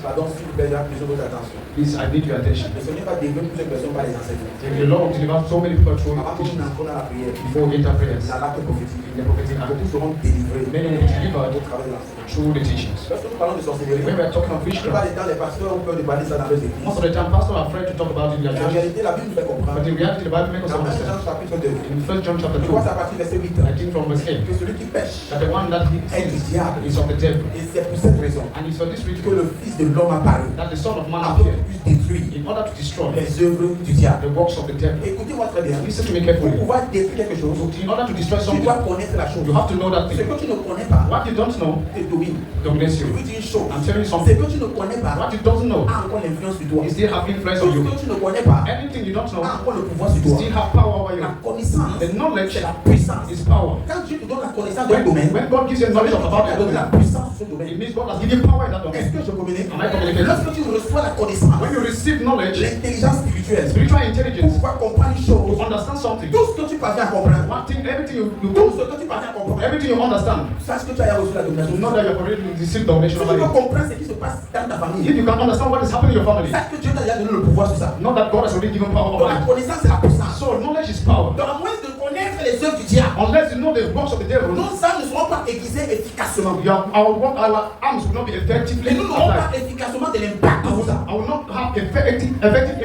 Pardon, s'il vous plaît, j'ai besoin de votre attention. Please, I need your attention. Le Seigneur va délivrer plusieurs personnes par les enseignements. The Lord will deliver so many people through Avant qu'on teachings entre dans la prière, before we enter prayers. dans l'acte prophétique, In the prophetic act, beaucoup seront délivrés many will be delivered au travers de l'enseignement. through the teachings. Lorsque nous parlons de sorcellerie, When we are talking of la plupart witchcraft, des temps, les pasteurs ont peur de parler ça dans leurs églises. most of the time pastors are afraid to talk about it in their Mais en church. réalité, la Bible nous fait But comprendre. in reality, the Bible makes us Dans 1 understand. Jean chapitre 2, In 1 John chapter je 2, crois à partir du verset 8, I think from verse 8, que celui qui pêche, that the one that est du diable. is of the devil. Et c'est pour cette raison And it's for this que reason le Fils de l'homme apparaît, that the Son of Man afin appeared, qu'il puisse détruire in order to destroy les œuvres du diable. the works of the devil. Écoutez-moi très bien. Listen to me Pour carefully. pouvoir détruire quelque chose, In order to destroy tu something, dois connaître la chose. you have to know that Ce thing. que tu ne connais pas What you don't know te domine. dominates Je you. veux dire une chose. I'm telling you Ce something. que tu ne connais pas What you don't know a encore l'influence sur toi. is still have influence Tout on ce you. que tu ne connais pas Anything you don't know a encore le pouvoir sur toi. still have power over you. La connaissance, The knowledge c'est la puissance. is power. Quand Dieu te donne la connaissance d'un domaine, When God gives you knowledge of about il that te donne la domain, puissance sur ce it domaine. means God has given you power in that Est-ce domain. que je communique? Am I communicating? Lorsque tu reçois la connaissance, When you receive knowledge, l'intelligence spirituelle, spiritual pour intelligence, pouvoir comprendre une to chose, understand something, tout ce que tu parviens à comprendre, one thing, everything you tout do, ce que tu parviens à comprendre, everything you understand, sache que tu as reçu la to domination. know that you have already received Si domination tu over peux you. comprendre ce qui se passe dans ta If famille, you can understand what is happening in your family, sache que Dieu t'a déjà donné le pouvoir sur ça. know that God has already given power Donc over la you. connaissance, c'est la puissance. So knowledge is power. Donc à moins de connaître les œuvres du diable, Unless you know the works of the devil, nos âmes ne seront pas aiguisées efficacement. our arms will not be effectively Et nous n'aurons pas applied. efficacement de l'impact de ça. I will not have effective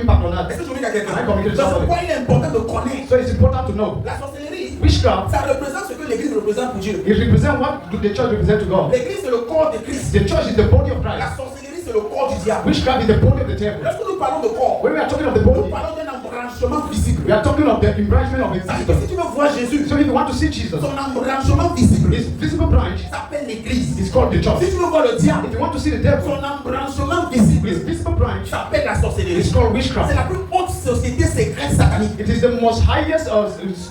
impact on that. Est-ce que je veux dire à quelqu'un? Am I communicating Donc c'est somebody? pourquoi il est important de connaître. So it's important to know. La sorcellerie, Witchcraft, ça représente ce que l'Église représente pour Dieu. it represents what the church represents to God. L'Église c'est le corps de Christ. The church is the body of La Christ. sorcellerie c'est le corps du diable. Witchcraft is the body of the devil. Lorsque nous parlons de corps, When we are talking of the nous body, parlons d'un embranchement visible. we are talking of the embranchment of C'est-à-dire que si existence. tu veux voir Jésus, So if you want to see Jesus, son embranchement visible his visible branch s'appelle l'Église. is called the Si church. tu veux voir le diable, If you want to see the devil, son embranchement his visible visible branch s'appelle la sorcellerie. is called C'est witchcraft. la plus haute société secrète satanique. It is the most highest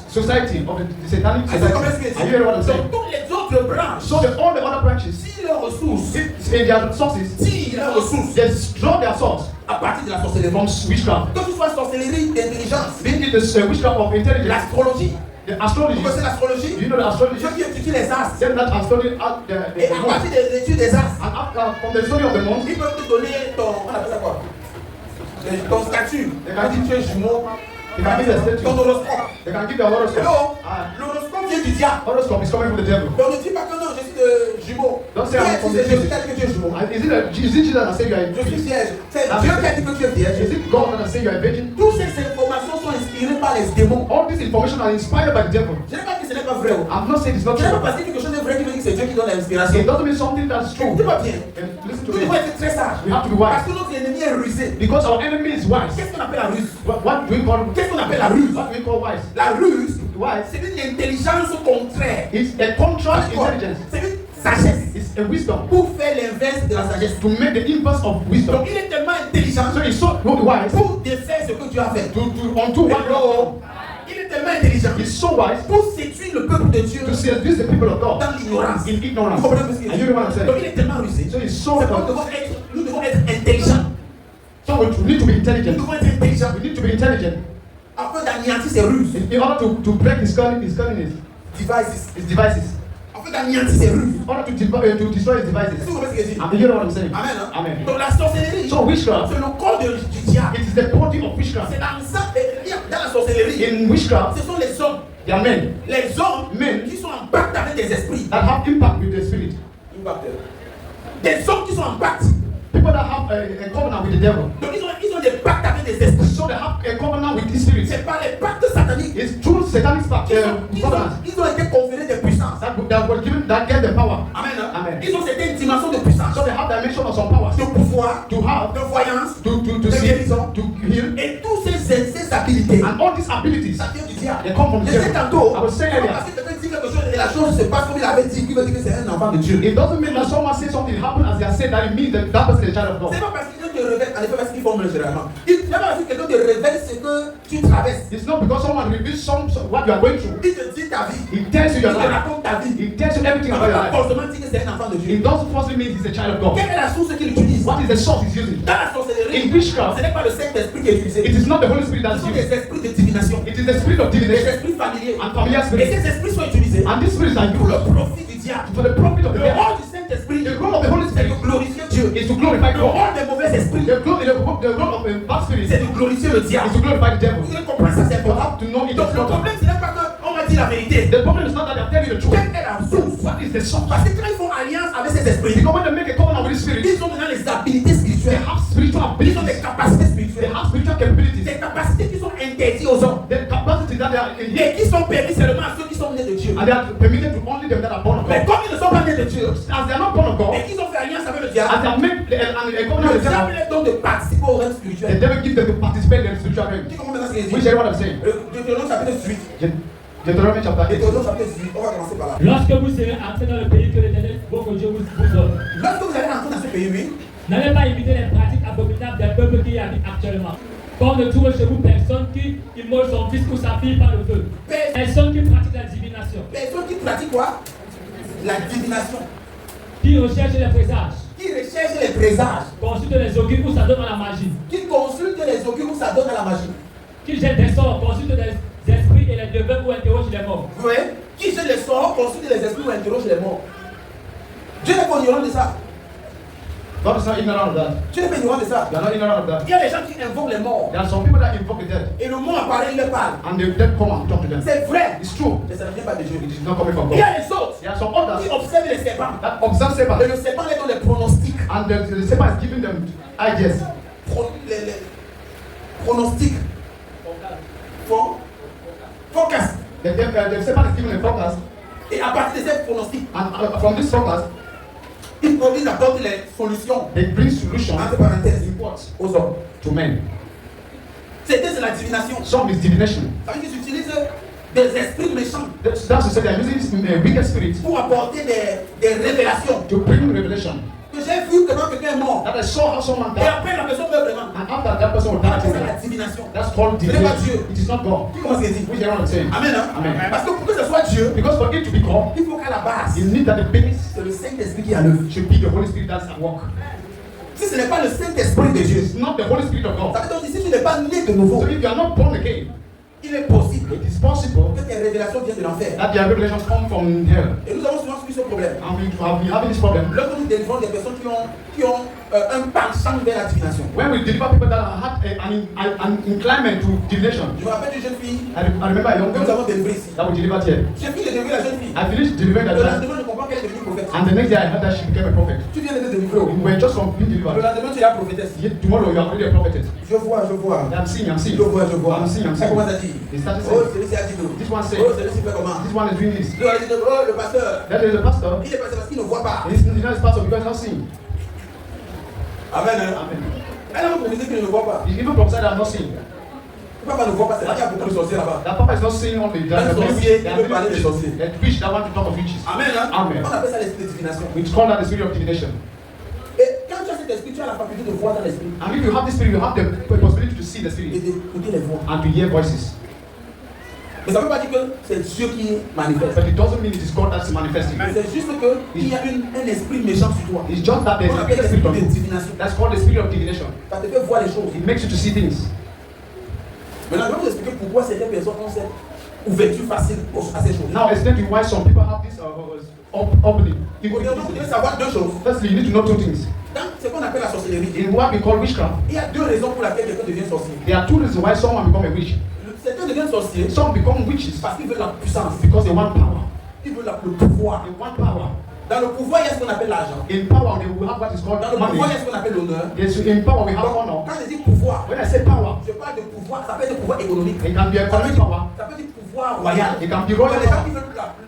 society of the satanic Ah, c'est comme society. est-ce que Are you hearing what I'm saying? Donc toutes les autres branches, So all the other branches, si leurs ressources, in their sources, si leurs ressources they draw their source à partir de la sorcellerie. from witchcraft. Que ce soit sorcellerie d'intelligence, Be it the witchcraft of intelligence, l'astrologie. the astrology. Vous connaissez Do l'astrologie? you know the astrology? Ceux qui étudient les astres. Then that astrology, Et à partir de l'étude des astres, and after, from the study of the month, ils peuvent te donner ton, on appelle ça quoi? Ton statut. Quand tu es jumeau, they can give a statue. ton horoscope. They can give their horoscope. Hello? Ah, L'horoscope vient du diable. horoscope is coming from the devil. Donc ne dis pas que non, je suis de jumeau. Don't say Qui I'm a from dit the que Jésus devil. t'a dit que tu es jumeau? Is it Jesus that said you are a Je suis virgin? vierge. C'est Dieu qui a dit que tu es vierge. Is it God that said you are a virgin? Toutes ces informations sont inspirées par les démons. All this information are inspired by the devil. Je n'ai pas dit que ce n'est pas vrai. I'm not saying it's not Je n'ai true. pas parce que quelque chose est vrai qui veut dire que c'est Dieu qui donne l'inspiration. It doesn't mean something that's true. Écoutez-moi bien. And listen to Nous devons me. être très sages. We have to be Parce wise. que notre ennemi est rusé. Because our enemy is wise. Qu'est-ce qu'on appelle la ruse? What do we call Qu'est-ce qu'on appelle la ruse? what do we call wise? La ruse, Wise c'est une intelligence contraire. is a contrary intelligence. C'est une sagesse It's a wisdom pour faire l'inverse de la sagesse. to make the inverse of wisdom. Donc il est tellement intelligent So he's so wise pour défaire ce que Dieu a fait. to undo what Hello. Il est tellement intelligent he's so wise pour séduire le peuple de Dieu to seduce the people of God dans l'ignorance. in ignorance. Vous comprenez ce qu'il Are you hearing what I'm dit? Donc saying? il est tellement rusé. So he's so C'est pourquoi nous devons être intelligents. So we need to be Nous intelligent. devons être intelligents We need to be intelligent afin d'anéantir ses ruses. in order to break his cunningness, Devices. his devices, Afin d'anéantir ses ruses. in order to destroy his Est-ce que devices. vous comprenez ce qu'il dit? Are you hearing what I'm saying? Amen. Hein? Amen. Donc la sorcellerie, So witchcraft, c'est le corps du diable. it is the body of witchcraft. C'est dans ça, dans la sorcellerie, In witchcraft, ce sont les hommes. they are men Les hommes Men. qui sont en pacte avec des esprits. that have impact with the spirit. Des hommes qui sont en pacte. People that have a covenant with the devil. Donc ils ont des pactes avec des esprits. So they have a covenant with the spirit. C'est pas les pactes sataniques. It's true satanic pact, covenant Ils ont été conférés des puissances. that was given that get the power. Amen. Hein? Amen. Ils ont cette dimension de puissance, So they have dimension of some powers de pouvoir, to have, de voyance, to de see, guérison. to heal, Et tous ces habilités, and all these abilities ça vient du diable. they come from the Je sais devil. tantôt, I was saying earlier, parce que quelqu'un dit quelque chose et la chose se passe comme il avait dit, qui veut dire que c'est un enfant de Dieu. it doesn't mean that someone says something happen as they are said that it means that that person is a child of God. C'est pas parce que quelqu'un te révèle, en effet, parce qu'il forme généralement. C'est pas parce que quelqu'un te révèle ce que tu traverses. It's not because someone reveals what you are going through. Il te dit ta vie. It tells you Il your te life. raconte ta vie. It tells you everything Ça about veut your pas life. forcément dire que c'est un enfant de Dieu. It doesn't forcefully mean he's a child of God. Quelle est la source qu'il utilise? What is the source he's using? Dans la sorcellerie, In witchcraft, ce n'est pas le Saint-Esprit qui est utilisé. it is not the Holy Spirit Ce that's sont used. des esprits de divination. It is the spirit of Des divination esprits familiers. and familiar Et spirit. ces esprits sont utilisés And these spirits are pour le used profit du diable. for the profit of the Le devil. rôle du Saint-Esprit, The role of the Holy c'est Spirit de glorifier Dieu. is to glorify Le God. rôle des mauvais esprits, The role of a bad spirit c'est de glorifier le diable. is to glorify the devil. Vous devez comprendre ça, c'est You important. have to know it Donc is le not. problème, ce n'est pas qu'on m'a dit la vérité. The problem is not that they are telling you the truth. Quelle est la source? What is the source? Parce que quand ils font alliance avec ces esprits, Because when they make a covenant with the spirit, ils ont maintenant les habilités they spirituelles. have spiritual Ils ont abilities. des capacités They spirituelles. have spiritual capabilities. Des capacités qui sont interdites aux hommes. The capacity that they are in here, Et qui sont permis seulement à ceux qui sont nés de Dieu. and they are permitted to only them that are born of Mais God. comme ils ne sont pas nés de Dieu, As they are not born of God, et qu'ils ont fait alliance avec le as diable, they have made a covenant le with the diable devil, les donne de participer au règne the spirituel. devil gives them to participate in the spiritual realm. Tu comprends maintenant ce qu'il Which dit? is what I'm saying. Deutéronome chapitre 18. Deuteronomy chapter 8. Deutéronome chapitre 18. On va commencer par là. Lorsque vous serez entrés dans le pays que l'Éternel, votre Dieu, vous donne, Lorsque vous allez entrer dans ce pays, oui, n'allez pas imiter les pratiques abominables des peuples qui y habitent actuellement. Qu'on ne trouve chez vous personne qui immole son fils ou sa fille par le feu. Personne qui pratique la divination. personne qui pratique quoi? La divination. Qui recherche les présages. Qui recherche les présages. Consulte les occultes ou ça donne à la magie. Qui consulte les occultes où ça donne à la magie. Qui jette des sorts, consulte des esprits et les devins ou interroge les morts. Vous voyez? Qui jette les sorts, consulte les esprits ou interroge les morts. Dieu n'est pas ignorant de ça. God is not ignorant of that. Dieu n'est pas ignorant de ça. They are not ignorant of that. Il y a des gens qui invoquent les morts. There are some people that invoke the dead, Et le mort apparaît, il leur parle. and the dead come and talk to them. C'est vrai. It's true. Mais ça ne vient pas de Dieu. It is not coming from Il y God. a les autres There are some qui others observent les serpents. that observe Et Satan, le serpent les donne des pronostics. and the Satan is giving them ideas. Les pronostics. Forecast. The Satan is giving a forecast, Et à partir de ces pronostics, and from this forecast, ils apportent les solutions, they bring solutions entre parenthèses, aux hommes. to men. C'est la divination. Some is divination. Ça veut dire qu'ils utilisent des esprits méchants That's to say they are using wicked spirits pour apporter des révélations. to bring revelation. Que j'ai vu comment quelqu'un est mort. That I saw how someone Et died, après, la personne meurt vraiment. and after that person will On die, appelle ça la divination. that's called Ce n'est pas divination. Dieu. It is not God. Tu comprends ce qu'il dit? Which is what I'm saying. Amen, hein? Amen. Parce que pour que ce soit Dieu, Because for it to be God, il faut qu'à la base, you need that the base c'est le Saint-Esprit qui est à l'œuvre. should be the Holy Spirit that's at work. Si ce n'est pas le Saint-Esprit de Dieu, It's not the Holy Spirit of ça God. veut dire que si tu n'es pas né de nouveau, So if you are not born again, il est possible it is possible que tes révélations viennent de l'enfer. that their revelations come from hell. Et nous avons souvent suivi ce problème. And we have been having this problem. Lorsque nous délivrons des personnes qui ont un penchant vers la divination. When we deliver people that have had an inclination to divination, Je me rappelle d'une jeune fille I remember a young que nous girl avons délivrée ici. that we delivered here. J'ai fini de délivrer la jeune fille. I finished delivering that Le child, lendemain, je comprends qu'elle est devenue prophète. and the next day I heard that she became a prophet. Tu viens de te délivrer. We were just from being Le delivered. lendemain, tu es la prophétesse. Yet tomorrow you are already a prophetess. Je vois. I'm seeing. Je vois. I'm seeing. Ça commence à dire. They started Oh, saying, celui-ci a dit non. this one said, Oh, celui-ci fait comment? this one is doing this. L'autre a dit, oh, le pasteur. That is the pastor. Il est passé parce qu'il ne voit pas. He's not his pastor because he's not seeing. Amen. Hein? Amen. Elle a prophétisé qu'il ne voit pas. He even prophesied that I'm not seeing. Le papa ne voit pas. C'est là qu'il y a beaucoup de sorciers là-bas. That papa is not seeing only. There are Un many sorcier, there il are veut parler many des sorciers. witches, witch that want to talk of witches. Amen. Hein? Amen. On appelle ça l'esprit de divination. We call that the spirit of divination. Et quand tu as cet esprit, tu as la faculté de voir dans l'esprit And if you have this spirit, you have the possibility to see the et spirit d'écouter les voix. and to hear voices. Mais ça ne veut pas dire que c'est Dieu qui manifeste. But it doesn't mean it is God that's manifesting. C'est juste qu'il y a un esprit méchant sur toi. It's just that there's On a appelle big spirit l'esprit on de you. divination. That's called the spirit of divination. Ça te fait voir les choses. It makes you to see things. Maintenant, je vais vous expliquer pourquoi certaines personnes ont cette ouverture facile à ces choses. Now explain to you why some people have this opening. Premièrement, vous devez savoir deux choses. Firstly, you need to know two things. Dans ce qu'on appelle la sorcellerie, In what we call witchcraft, il y a deux raisons pour lesquelles quelqu'un devient sorcier. there are two reasons why someone become a witch. Certains deviennent sorciers Some become witches parce qu'ils veulent la puissance, because they want power. ils veulent le pouvoir. They want power. Dans le pouvoir, il y a ce qu'on appelle l'argent. In power, they will have what is called Dans le pouvoir, il y a money. ce qu'on appelle l'honneur. Yes, in power, we have Donc, honor. quand je dis pouvoir, When I say power, je parle de pouvoir, ça peut être pouvoir économique. it can be Ça peut economic dire, power. ça peut dire pouvoir royal. It can be Il y a royal des gens power.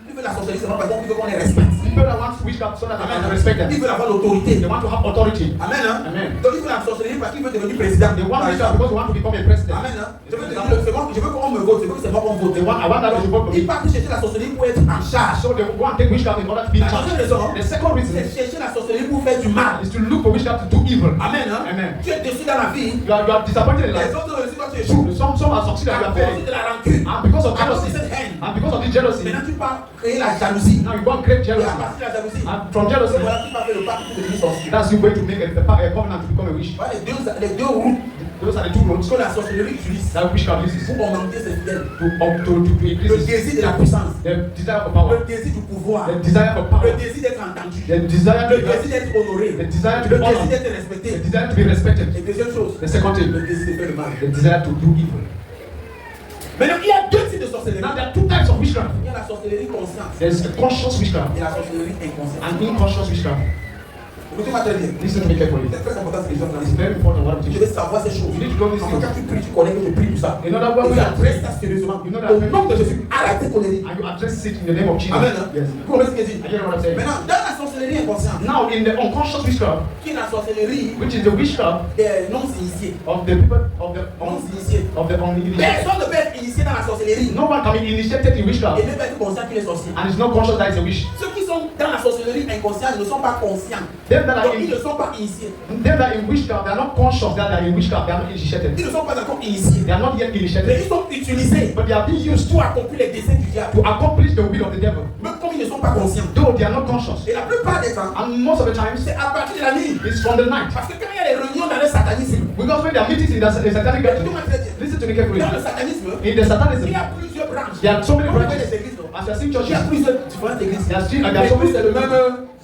qui veulent la sorcellerie seulement parce qu'ils veulent qu'on les respecte. People that want witchcraft so that they can respect Ils them. veulent avoir l'autorité. They want to have authority. Amen. Hein? Amen. Donc ils veulent la sorcellerie parce qu'ils veulent devenir président. They want Par witchcraft exemple. because they want to become a president. Amen. Hein? Je veux qu'on me vote, c'est moi qu'on vote. I want that to vote for Ils me. partent chercher la sorcellerie pour être en charge. So they go and take witchcraft in order to be in La charge. deuxième raison, The second reason c'est chercher la sorcellerie pour faire du mal. is to look for witchcraft to do evil. Amen. Hein? Amen. Tu es déçu dans la vie. You are disappointed in Les life. autres réussissent, toi tu échoues. Some are succeeding and you À are cause failing. de la rancune. And because of À cause de jealousy. cette haine. And because of this jealousy. Maintenant tu pars créer la jalousie. Now you go and create Et jealousy. à partir de la jalousie, And from jealousy, voilà, tu pars faire le pacte pour devenir sorcier. that's you going to make a covenant to become a witch. Voilà les deux routes Those are the two roads que la sorcellerie utilise that witchcraft uses pour augmenter ses fidèles. to Le increase désir de la puissance, the desire for power, le désir du pouvoir, the desire for le power, désir d'être entendu, the desire le to be désir d'être honoré, the desire to le be désir honored, d'être the respecté. desire to be respected. Et deuxième chose, The second thing, le désir de faire le mal. the desire to do evil. Maintenant, il y a deux types de sorcellerie. Now there are two types of witchcraft. Il y a la sorcellerie consciente There's a conscious witchcraft et la sorcellerie inconsciente. and unconscious witchcraft. Écoutez-moi très bien. Listen to me carefully. C'est très important ce que les gens It's disent. very important what I'm Tu teaching. devais savoir ces choses. You need to know these Enfin, quand things. tu pries, tu connais que je prie tout ça. You know that Et when we tu are adresses ça sérieusement. You know that Au when- nom de Jésus, arrête tes colériques. and you address it in the name of Jesus. Amen. Hein? Yes. Vous comprenez ce qu'il dit? I hear what I'm saying. Maintenant, dans la sorcellerie inconsciente, Now in the unconscious witchcraft, qui est la sorcellerie which is the witchcraft des non-initiés. of the people Non-initiés. of the uninitiated. Personne ne peut être initié dans la sorcellerie No one can be initiated in witchcraft et ne peut être conscient qu'il est sorcier. and is not conscious that it's a witch. Ceux qui sont dans la sorcellerie inconsciente ne sont pas conscients. Them that are Donc, ils in ne sont pas initiés. witchcraft, they are not conscious that they are in witchcraft. They are not initiated. Ils ne sont pas encore initiés. They are not yet Mais initiated, ils sont utilisés but they are being used pour accomplir les desseins du diable. to accomplish the will of the devil. Même comme ils ne sont pas conscients. Though they are not conscious, Et la plupart des temps, and most of the times c'est à partir de la nuit. it's from the night. Parce que quand il y a les réunions dans le satanisme, Because when there are meetings in the satanic gathering, écoutez-moi très bien. listen to me carefully. Dans le satanisme, In the satanism, il y a plusieurs branches. there are so many Vous voyez branches. les églises, non? As you see Il y a churches, plusieurs différentes églises. there are still and there Mais are so tous many c'est le même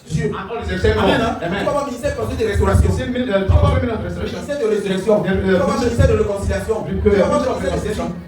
Dieu. and all is the same Amen. God. Hein? Tu Amen. vas avoir ministère de restauration. You see, minister of restoration. Ministère de résurrection. Tu vas avoir ministère de réconciliation. Tu vas avoir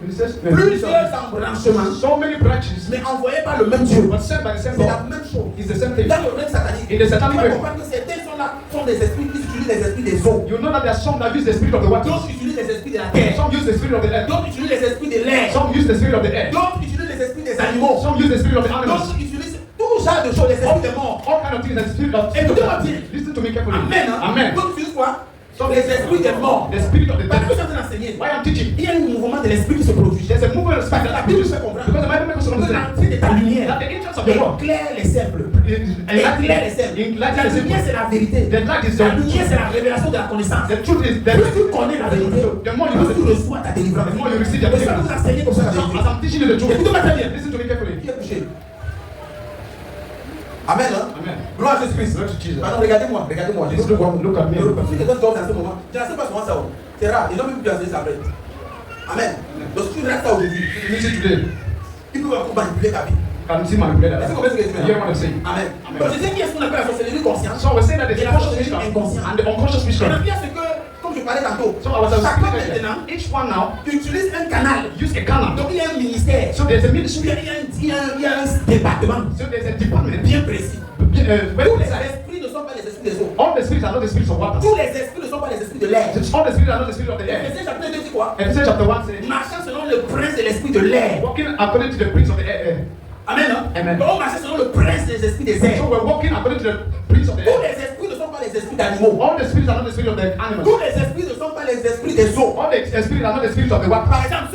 ministère de plusieurs embranchements, So many branches, mais envoyés par le même Dieu. but sent by the same C'est la God. même chose. It's the same thing. Dans le règne satanique, In the tu satanic vas realm, comprendre que certains sont là, sont des esprits qui utilisent les esprits des eaux. you know that there are some that use the spirit of the water. D'autres utilisent les esprits de la terre. Some use the spirit of the earth. D'autres utilisent les esprits de l'air. Some use the spirit of the air. D'autres utilisent les esprits des animaux. Some use the spirit of the animals. D'autres utilisent tout genre de choses, les esprits des morts. All kind of things. The spirit of Écoutez-moi bien. Listen to me carefully. Amen. Hein? Amen. D'autres utilisent quoi? Les esprits des morts. The spirit of the Parce que je devil. suis en train d'enseigner. Why I'm teaching? Il y a un mouvement de l'esprit qui se produit. There's a movement of the Parce spirit que la that Bible produces. fait comprendre Because the Bible makes us que understand l'entrée de ta lumière that the entrance of the world éclaire les simples. Éclaire les simples. La lumière, c'est la vérité. The light is La the lumière, c'est la révélation de la connaissance. The truth is Plus tu connais la vérité, the more you plus tu know reçois ta délivrance. the more you receive the Et ça vous deliverance. enseigner comme ça la vérité. As I'm teaching you the truth, Écoutez-moi très bien. listen to me carefully. Qui est touché? Amen. Hein? Amen. Gloire à Jésus-Christ. Glory to Jesus. Maintenant, regardez-moi. Regardez-moi. Please look at me. Si quelqu'un dort dans ce moment, je n'enseigne pas souvent ça. C'est rare. Les gens même plus enseigner ça après. Amen. Donc si tu restes ça aujourd'hui, Listen today. il peut encore manipuler ta vie. Can you see my brother? Est-ce que vous comprenez ce que je dis You hear what I'm saying? Amen. Amen. Donc je sais qu'il y a ce qu'on appelle la sorcellerie consciente. So I was saying that Et the la conscious sorcellerie witchcraft inconsciente. and the unconscious Maintenant, witchcraft. il y a ce que, comme je parlais tantôt, So I was chacun saying maintenant that each one now utilise un canal. use a canal. Donc il y a un ministère. So there's a Il y ministry. a un département So there's a department. bien précis. Very Tous les precise. esprits ne sont pas les esprits des eaux. All the spirits are not the spirits of water. Tous les esprits ne sont pas les esprits de l'air. All the spirits are not the spirit of the air. Ephésiens chapitre 2 dit quoi? Ephesians chapter 1 says, Marchant selon le prince de l'esprit de l'air. walking according to the prince of the air. Amen. Hein? Amen. Donc on marchait selon le prince des esprits des airs. So we're walking according to the prince of the Tous air. les esprits ne sont pas les esprits d'animaux. All the spirits are not the spirit of the animals. Tous les esprits ne sont pas les esprits des eaux. All the spirits are not the spirits of the water. Par exemple,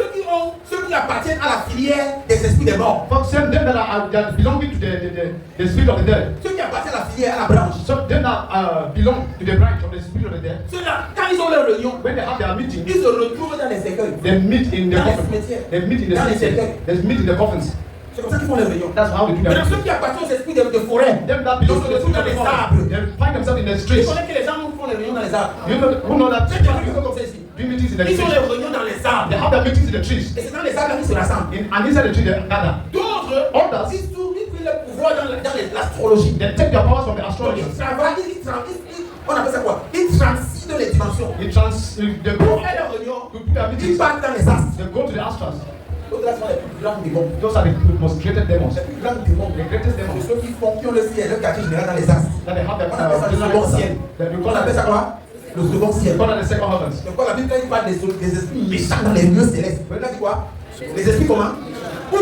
ceux qui appartiennent à la filière des esprits des morts. For them that are belonging to the spirit of the dead. Ceux qui appartiennent à la filière, à la branche. So them that belong to the branch of the spirit of the dead. Ceux-là, quand ils ont leur réunion, When they have their meeting, ils se retrouvent dans les écueils. they meet in the Dans les coffin. cimetières. They meet in the Dans les cemetery. cercueils. They meet in the coffins. C'est comme ça qu'ils font les réunions. That's how they do Maintenant, that. ceux qui appartiennent aux esprits de forêt, Them that ils belong se to the retrouvent spirit dans of the les forest, arbres. they find themselves in the Ils streets. connaissent que les gens font les réunions dans les arbres. You know that C'est des gens qui font comme ça ici. do meetings in the Ils ont trees. les réunions dans les arbres. They have their meetings in the trees. Et c'est dans les arbres qu'ils se rassemblent. And inside the tree they gather. D'autres, Others, ils prennent le pouvoir dans l'astrologie. they take their powers from the Donc astrology. ils travaillent, on appelle ça quoi? Ils transident les dimensions. They Pour go faire leurs réunions, to do their ils meetings. partent dans les astres. They go to the astros. D'autres là sont les plus grands démons. Those are the most created demons. Les plus grands démons. The greatest C'est demons ceux qui ont le ciel, le quartier général dans les astres. that they have On appelle ça le second ciel. On appelle ça quoi? Le second ciel. Call the second heavens. Donc quand la Bible quand il parle des esprits méchants dans les lieux célestes, vous voyez là dit quoi? Les esprits comment? Où?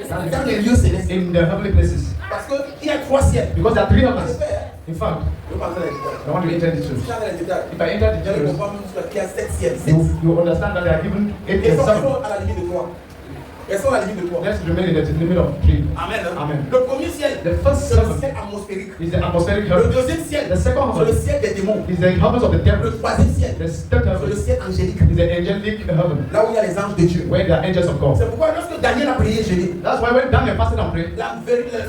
Dans les lieux célestes. In the heavenly places. Parce qu'il y a 3 ciels. Because there are 3 Je heavens. sais pas, In fact, je vais pas entrer dans les détails. I want to enter into. Si j'entre dans les détails, If I enter the j'allais details, comprendre même qu'il y a 7 ciels. you understand that they are given 8 Elles and sont 7. à la limite de 3. Elles sont à la limite de 3. Let's remain in the limit of 3. Amen. Hein? Amen. Le premier ciel, The first c'est le heaven ciel atmosphérique. is the atmospheric Le heaven. deuxième ciel, The second c'est le heaven ciel des démons. is the heavens of the Le devil. troisième ciel, The third c'est heaven le ciel angélique. is the angelic heaven, Là où il y a les anges de Dieu. where there are angels of God. C'est pourquoi lorsque Daniel a prié Jésus, That's why when Daniel fasted and prayed,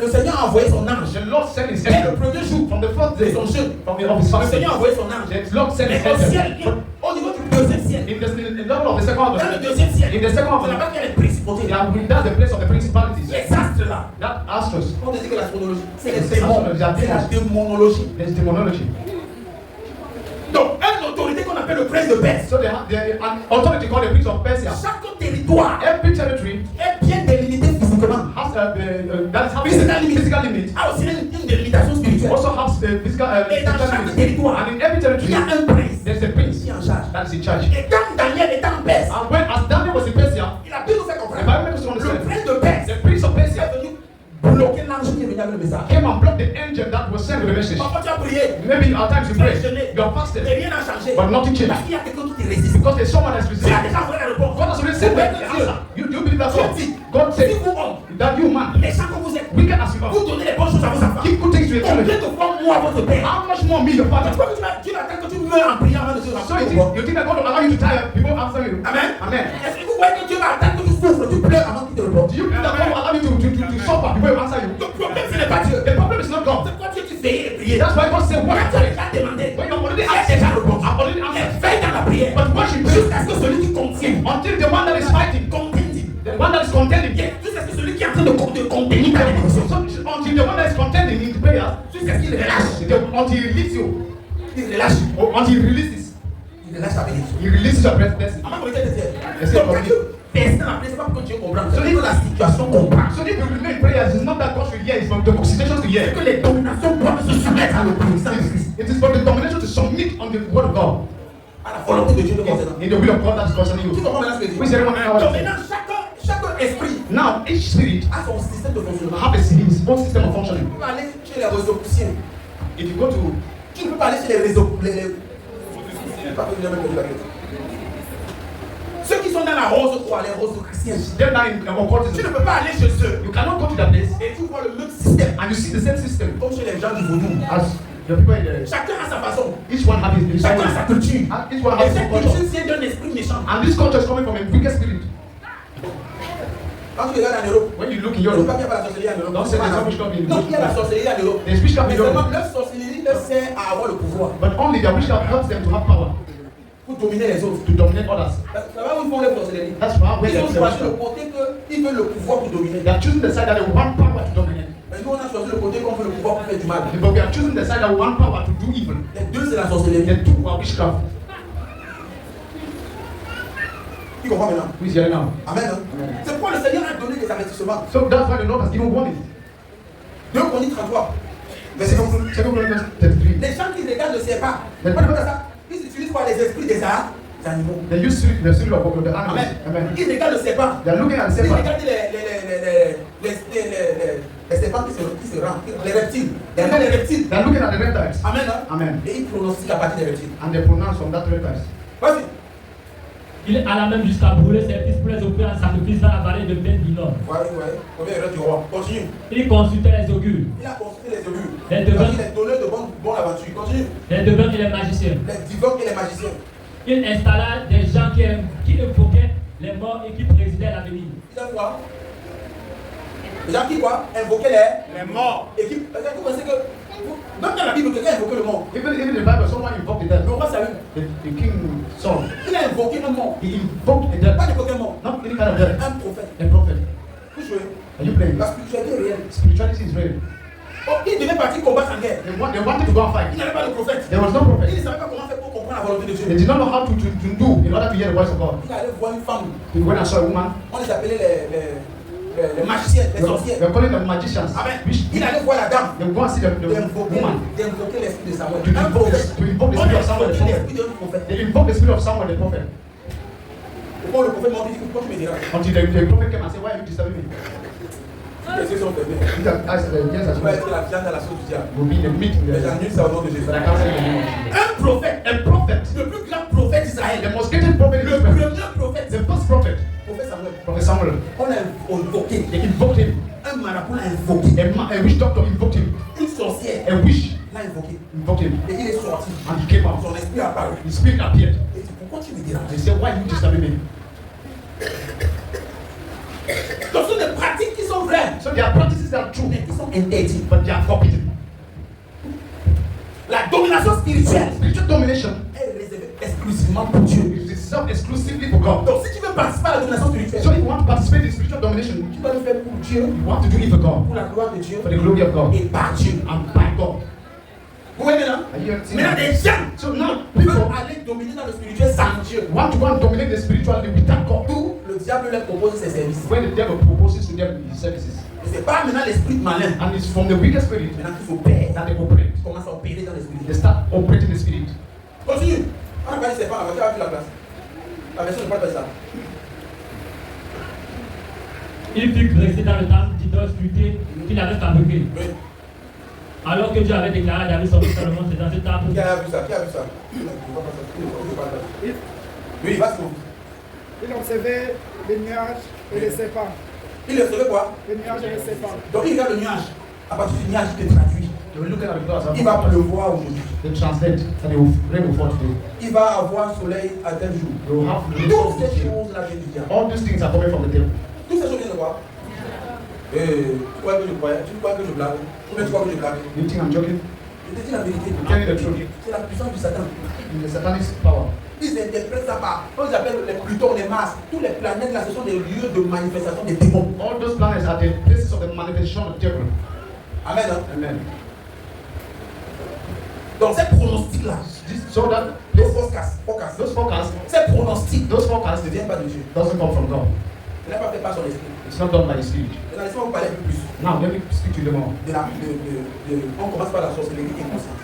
le Seigneur a envoyé son ange. the Lord sent his Et le angel premier jour, from the first de day son jeûne, of his le fasting. Seigneur a envoyé son ange. The Lord sent his Mais au ciel, angel au niveau du deuxième ciel, in level of the second Dans le adversary. deuxième siècle, In the second c'est là-bas adversary, qu'il y a les principautés. that's the place of the principalities. Les astres là. That Astros. On dit que l'astrologie, c'est les It's démons. astrology, they are C'est la demons. démonologie. There's demonology. Donc, une autorité qu'on appelle le prince de Perse. So they have an authority called the Prince of Persia. Chaque territoire Every territory est bien délimité physiquement. has that Physical limit. physical limit. A aussi une délimitation spirituelle. Also has physical Et dans chaque limit. territoire, And in every il territory, y a un prince there's a prince qui est en charge. that is in charge. Et quand Daniel était en Perse, And when as Daniel was in Persia, il a pu nous faire the comprendre. Bible makes us Le understand prince de Perse the Prince of est Persia venu bloquer l'ange qui est venu avec le message. came and blocked the angel that was sent with the message. Parfois tu as prié, Maybe at times you tu as pray, jeûné, you are fasted, mais rien n'a changé. but nothing changed. Parce qu'il y a quelqu'un qui te résiste. Because there's someone that's Tu as received. déjà envoyé la réponse. God has already said Ouais, the Dieu. answer. You believe that God? Dieu dit, God si said vous hommes, that you man, méchants que vous êtes, wicked as you vous are, donnez les bonnes choses à vos enfants. give good things to your Combien children. de fois moi votre père? How much more me, your father? Pourquoi tu attends que tu meurs en priant avant de se So you think that God will allow you to die before answering you? Amen. Amen. Est-ce que vous voyez que Dieu va attendre que tu souffres, tu pleures avant qu'il te réponde? Do you think that God will allow you to suffer before he answer you? Le problème, ce n'est pas Dieu. The problem is not God. C'est pourquoi Dieu dit veiller et prier. That's why God said, what Quand I tu as pray. déjà demandé, When you have already il a asked, déjà répondu. I've already Et answered. veille dans la prière. But what you pray, Jusqu'à ce que celui qui contient, until the one that is fighting, the one that is contending, jusqu'à ce que celui qui est en train de contenir ta bénédiction, until the one that is contending in the prayer, jusqu'à ce qu'il relâche, until he releases you, il relâche, or until he releases, il relâche ta bénédiction. he releases your blessing. Avant de te dire, Yes, donc yes, quand tu persistes dans la prière, c'est pas pour que Dieu comprenne, c'est que la situation comprend. So if you remain in prayers, it's not that God should hear, it's for the situations to C'est hear. que les dominations doivent se soumettre à l'obéissance de Christ, It is for the domination to submit on the word of God. à la volonté de Dieu de concernant. In the will of God that is concerning Tu you. comprends maintenant ce que je dis? Which everyone knows. Donc maintenant, chaque esprit Now, each spirit a son système de fonctionnement. have his own system of functioning. Tu peux aller chez les résolutions. If you go to, Tu ne peux pas aller chez les réseaux. Ceux qui sont dans la rose croix, les roses chrétiennes. they're now in Tu occultism. ne peux pas aller chez eux. You cannot go to that place Et tu vois le même système. and you see the same system Comme chez les gens du vaudou. as the people in the. Chacun a sa façon. Each one have his Chacun a own. sa culture. Each one Et has his cette own culture. culture vient d'un esprit méchant. And this culture is coming from a wicked spirit. Quand tu regardes en Europe, When you look in il ne faut Europe, pas qu'il y a pas la sorcellerie en Europe. don't say there's no witchcraft in Non, il y a la Europe. sorcellerie en Europe. There's witchcraft Mais in Europe. seulement leur sorcellerie leur sert à avoir le pouvoir. But only their witchcraft helps them to have power Pour dominer les autres. to dominate others. Ça va où ils font leur sorcellerie. That's why when Ils ont they choisi le côté qu'ils veulent le pouvoir pour dominer. are choosing the side that they want power to dominate. Mais nous on a choisi le côté qu'on veut le pouvoir pour faire du mal. But we are choosing the side that want power to do evil. Les deux c'est la sorcellerie. The two are witchcraft. Qui comprend maintenant? Who is here now? Amen. Hein? C'est pourquoi le Seigneur a donné des avertissements. So that's why the Lord has given warning. 2 Chroniques 33. Verset 1. Second Corinthians 33. Les gens qui regardent ne savent pas. Mais- Pourquoi ça? Ils utilisent quoi? Les esprits des animaux. They use the spirit of the animals. Amen. Amen. Ils regardent le serpent. They are looking at the Ils serpent. regardent les serpents qui se rendent. Les reptiles. Ils regardent les reptiles. They are looking at the reptiles. Amen. Hein? Amen. Et ils prononcent à partir des reptiles. And they pronounce from that reptiles. Vas-y. Il alla même jusqu'à brûler ses fils pour les offrir en sacrifice dans la vallée de Ben-Hinnom. Ouais. Combien il reste du roi? Continue. Il consultait les augures, Il a consulté les augures. Les devins. Il est donneur de bonne aventure. Continue. les devins et les magiciens. Les divins et les magiciens. Il installa des gens qui évoquaient les morts et qui présidaient l'avenir. Ils ont quoi? Les gens qui quoi? Invoquaient les morts. Et qui. Vous pensez que. Même dans la Bible, quelqu'un a invoqué le mort. Even in the Bible, someone invoked the dead. Le roi Saül. The king Saul. Il a invoqué un mort. He invoked a dead. Pas n'importe quel mort. Not any kind of dead. Un prophète. A prophet. Vous jouez. Are you playing? La spiritualité est réelle. Spirituality is real. Oh, il devait partir combattre en guerre. They wanted to go and fight. Il n'avait pas de prophète. There was no Il prophet. ne savait pas comment faire pour comprendre la volonté de They Dieu. did not know how to do in order to hear the voice of God. Il allait voir une femme. When I saw a woman, On les appelait les magiciens, les sorciers. they were calling them magicians. Amen. Which Il allait voir la dame. they go and see the D'invoquer woman. l'esprit de Samuel. To Un invoke prophète. to invoke the On spirit of Samuel the invoquait prophet. l'esprit d'un prophète. They invoke the spirit of Samuel the prophet. Pourquoi le prophète m'a dit pourquoi tu me diras? Until the prophet came and said, why are you disturbing me? Les yeux sont fermés. These are eyes that the ears are Tu vas shut. être la viande à la sauce du diable. Will be the meat in Mais the j'annule ça au nom de Jésus. but I can't say the name of Jesus. Un prophète, A prophet, le plus grand prophète the d'Israël, most greatest prophet in le Israel, premier prophète, the first prophet, prophète Samuel. Prophet Samuel. On l'a invoqué. They invoked him. Un marabout l'a invoqué. A witch doctor invoked him. Une sorcière A witch l'a invoqué. invoked him. Et il est sorti. And he came out. Son esprit a apparu. His spirit appeared. Et dit pourquoi tu me diras? They said, why are you disturbing me? Donc ce sont des pratiques qui sont vraies, So there are practices that are true, mais qui sont interdites. but they are forbidden. La domination spirituelle Spiritual domination est réservée exclusivement pour Dieu. is serve exclusively for God. Donc si tu veux participer à la domination spirituelle, So if you want to participate in spiritual domination, tu dois le faire pour Dieu, you want to do it for God, pour la gloire de Dieu for the glory of God, et par Dieu. and by God. Vous voyez maintenant? Are you Maintenant, des gens So now, peuvent people aller dominer dans le spirituel sans Dieu. want to go and dominate the spirituality without God. D'où le diable leur propose ses services. When the devil proposes to them his services, Et c'est pas maintenant l'esprit malin. and it's from the wicked spirit Maintenant qu'il faut paix. that they operate. Ils commencent à opérer dans l'esprit. They start operating the spirit. Continue. On a pas dit c'est pas, tu as vu la place. La version ne parle pas de ça. Il fut dressé dans le temple d'idoles sculptées qu'il avait fabriqué. Oui. Alors que Dieu avait déclaré à David son fils Salomon, c'est dans ce temple. Qui a vu ça? Qui a vu ça? Oui, vas-y. Il observait les nuages et les serpents. Il recevait quoi? Les nuages et les serpents. Donc il regarde le nuage. À partir du nuage, il te traduit. They will look at the clouds Il va pleuvoir aujourd'hui. they translate and they will rain will fall today. Il va avoir soleil à tel jour. They will have Toutes ces choses-là viennent du diable. all these things are coming from the devil. Toutes ces choses viennent de quoi? Tu crois que je croyais? Tu crois que je blague? Ou bien tu crois que je blague? You think I'm joking? Je te dis la vérité. Tell me the truth. C'est la puissance du Satan. In the satanic power. Ils interprètent ça par, comme ils appellent les Plutons, les Mars, tous les planètes là, ce sont des lieux de manifestation des démons. All those planets are the places of the manifestation of the devil. Amen. Hein? Amen. Donc ces pronostics là, So that those forecasts, those forecasts ces pronostics ne ne viennent pas de Dieu. doesn't come from God. Ce n'est pas fait par son esprit. It's not done by the spirit. Maintenant, laissez-moi vous parler un peu plus. Now let me speak to you more. On commence par la sorcellerie inconsciente.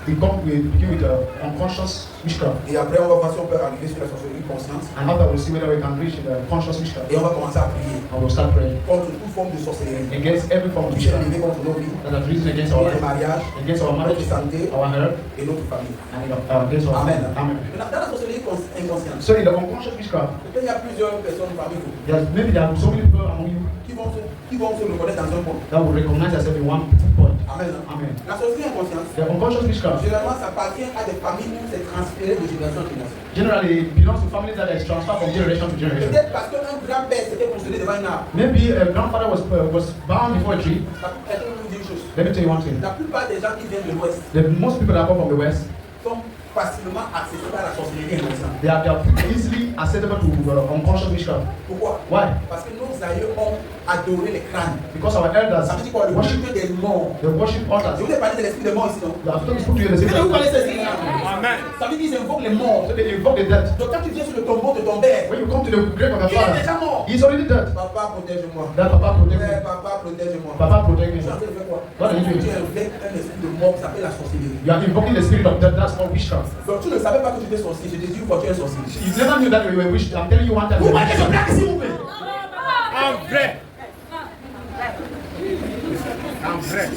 We begin with unconscious witchcraft, Et après, on va voir si on peut arriver sur la sorcellerie consciente. and after we'll see whether we can reach the conscious witchcraft, Et on va commencer à prier and we'll start praying contre toute forme de sorcellerie against every form of qui s'est witchcraft levée contre nos vies, that has risen against our notre life, mariage, against our notre marriage, santé our health, et notre famille. and against our Amen. Amen. Maintenant, dans la sorcellerie inconsciente, So in the unconscious witchcraft, peut-être il y a plusieurs personnes parmi vous maybe there are so many people among you qui vont se reconnaître dans un point. that will recognize themselves in one point. Amen. Amen. La sorcellerie inconsciente, The unconscious witchcraft généralement, ça appartient à des familles où c'est transféré de génération en génération. generally belongs to families that is transferred from generation to generation. Peut-être parce qu'un grand-père s'était consolé devant un arbre. Maybe a grandfather was bound before a tree. Est-ce que je vous dis une chose? Let me tell you one thing. La plupart des gens qui viennent de l'Ouest The most people that come from the West, sont facilement accessibles à la sorcellerie inconsciente. they are easily accessible to unconscious witchcraft. Pourquoi? Why? Parce que nos aïeux ont adoré les crânes. Because our elders Ça veut dire quoi? Le worship, worship des morts. they worship altars. Je vous ai parlé de l'esprit des morts ici, non? The after spoke to you the Est-ce same que vous time. connaissez ce là? Amen. Ça veut dire qu'ils invoquent les morts. So they invoke the dead. Donc quand tu viens sur le tombeau de ton père, When you come to the grave of your il est father, déjà mort. he's already dead. Papa, protège-moi. That Papa protect me. Papa, protège-moi. Papa protect Tu es en me. train de faire quoi? What are you doing? Tu invoques un esprit de mort qui s'appelle la sorcellerie. You are invoking the spirit of death. That's called witchcraft. Donc tu ne savais pas que tu étais sorcier. Je te dis une fois tu es sorcier. You never knew that you were a witch. I'm telling you one time. Vous voyez ce blague s'il vous plaît? En vrai. En vrai.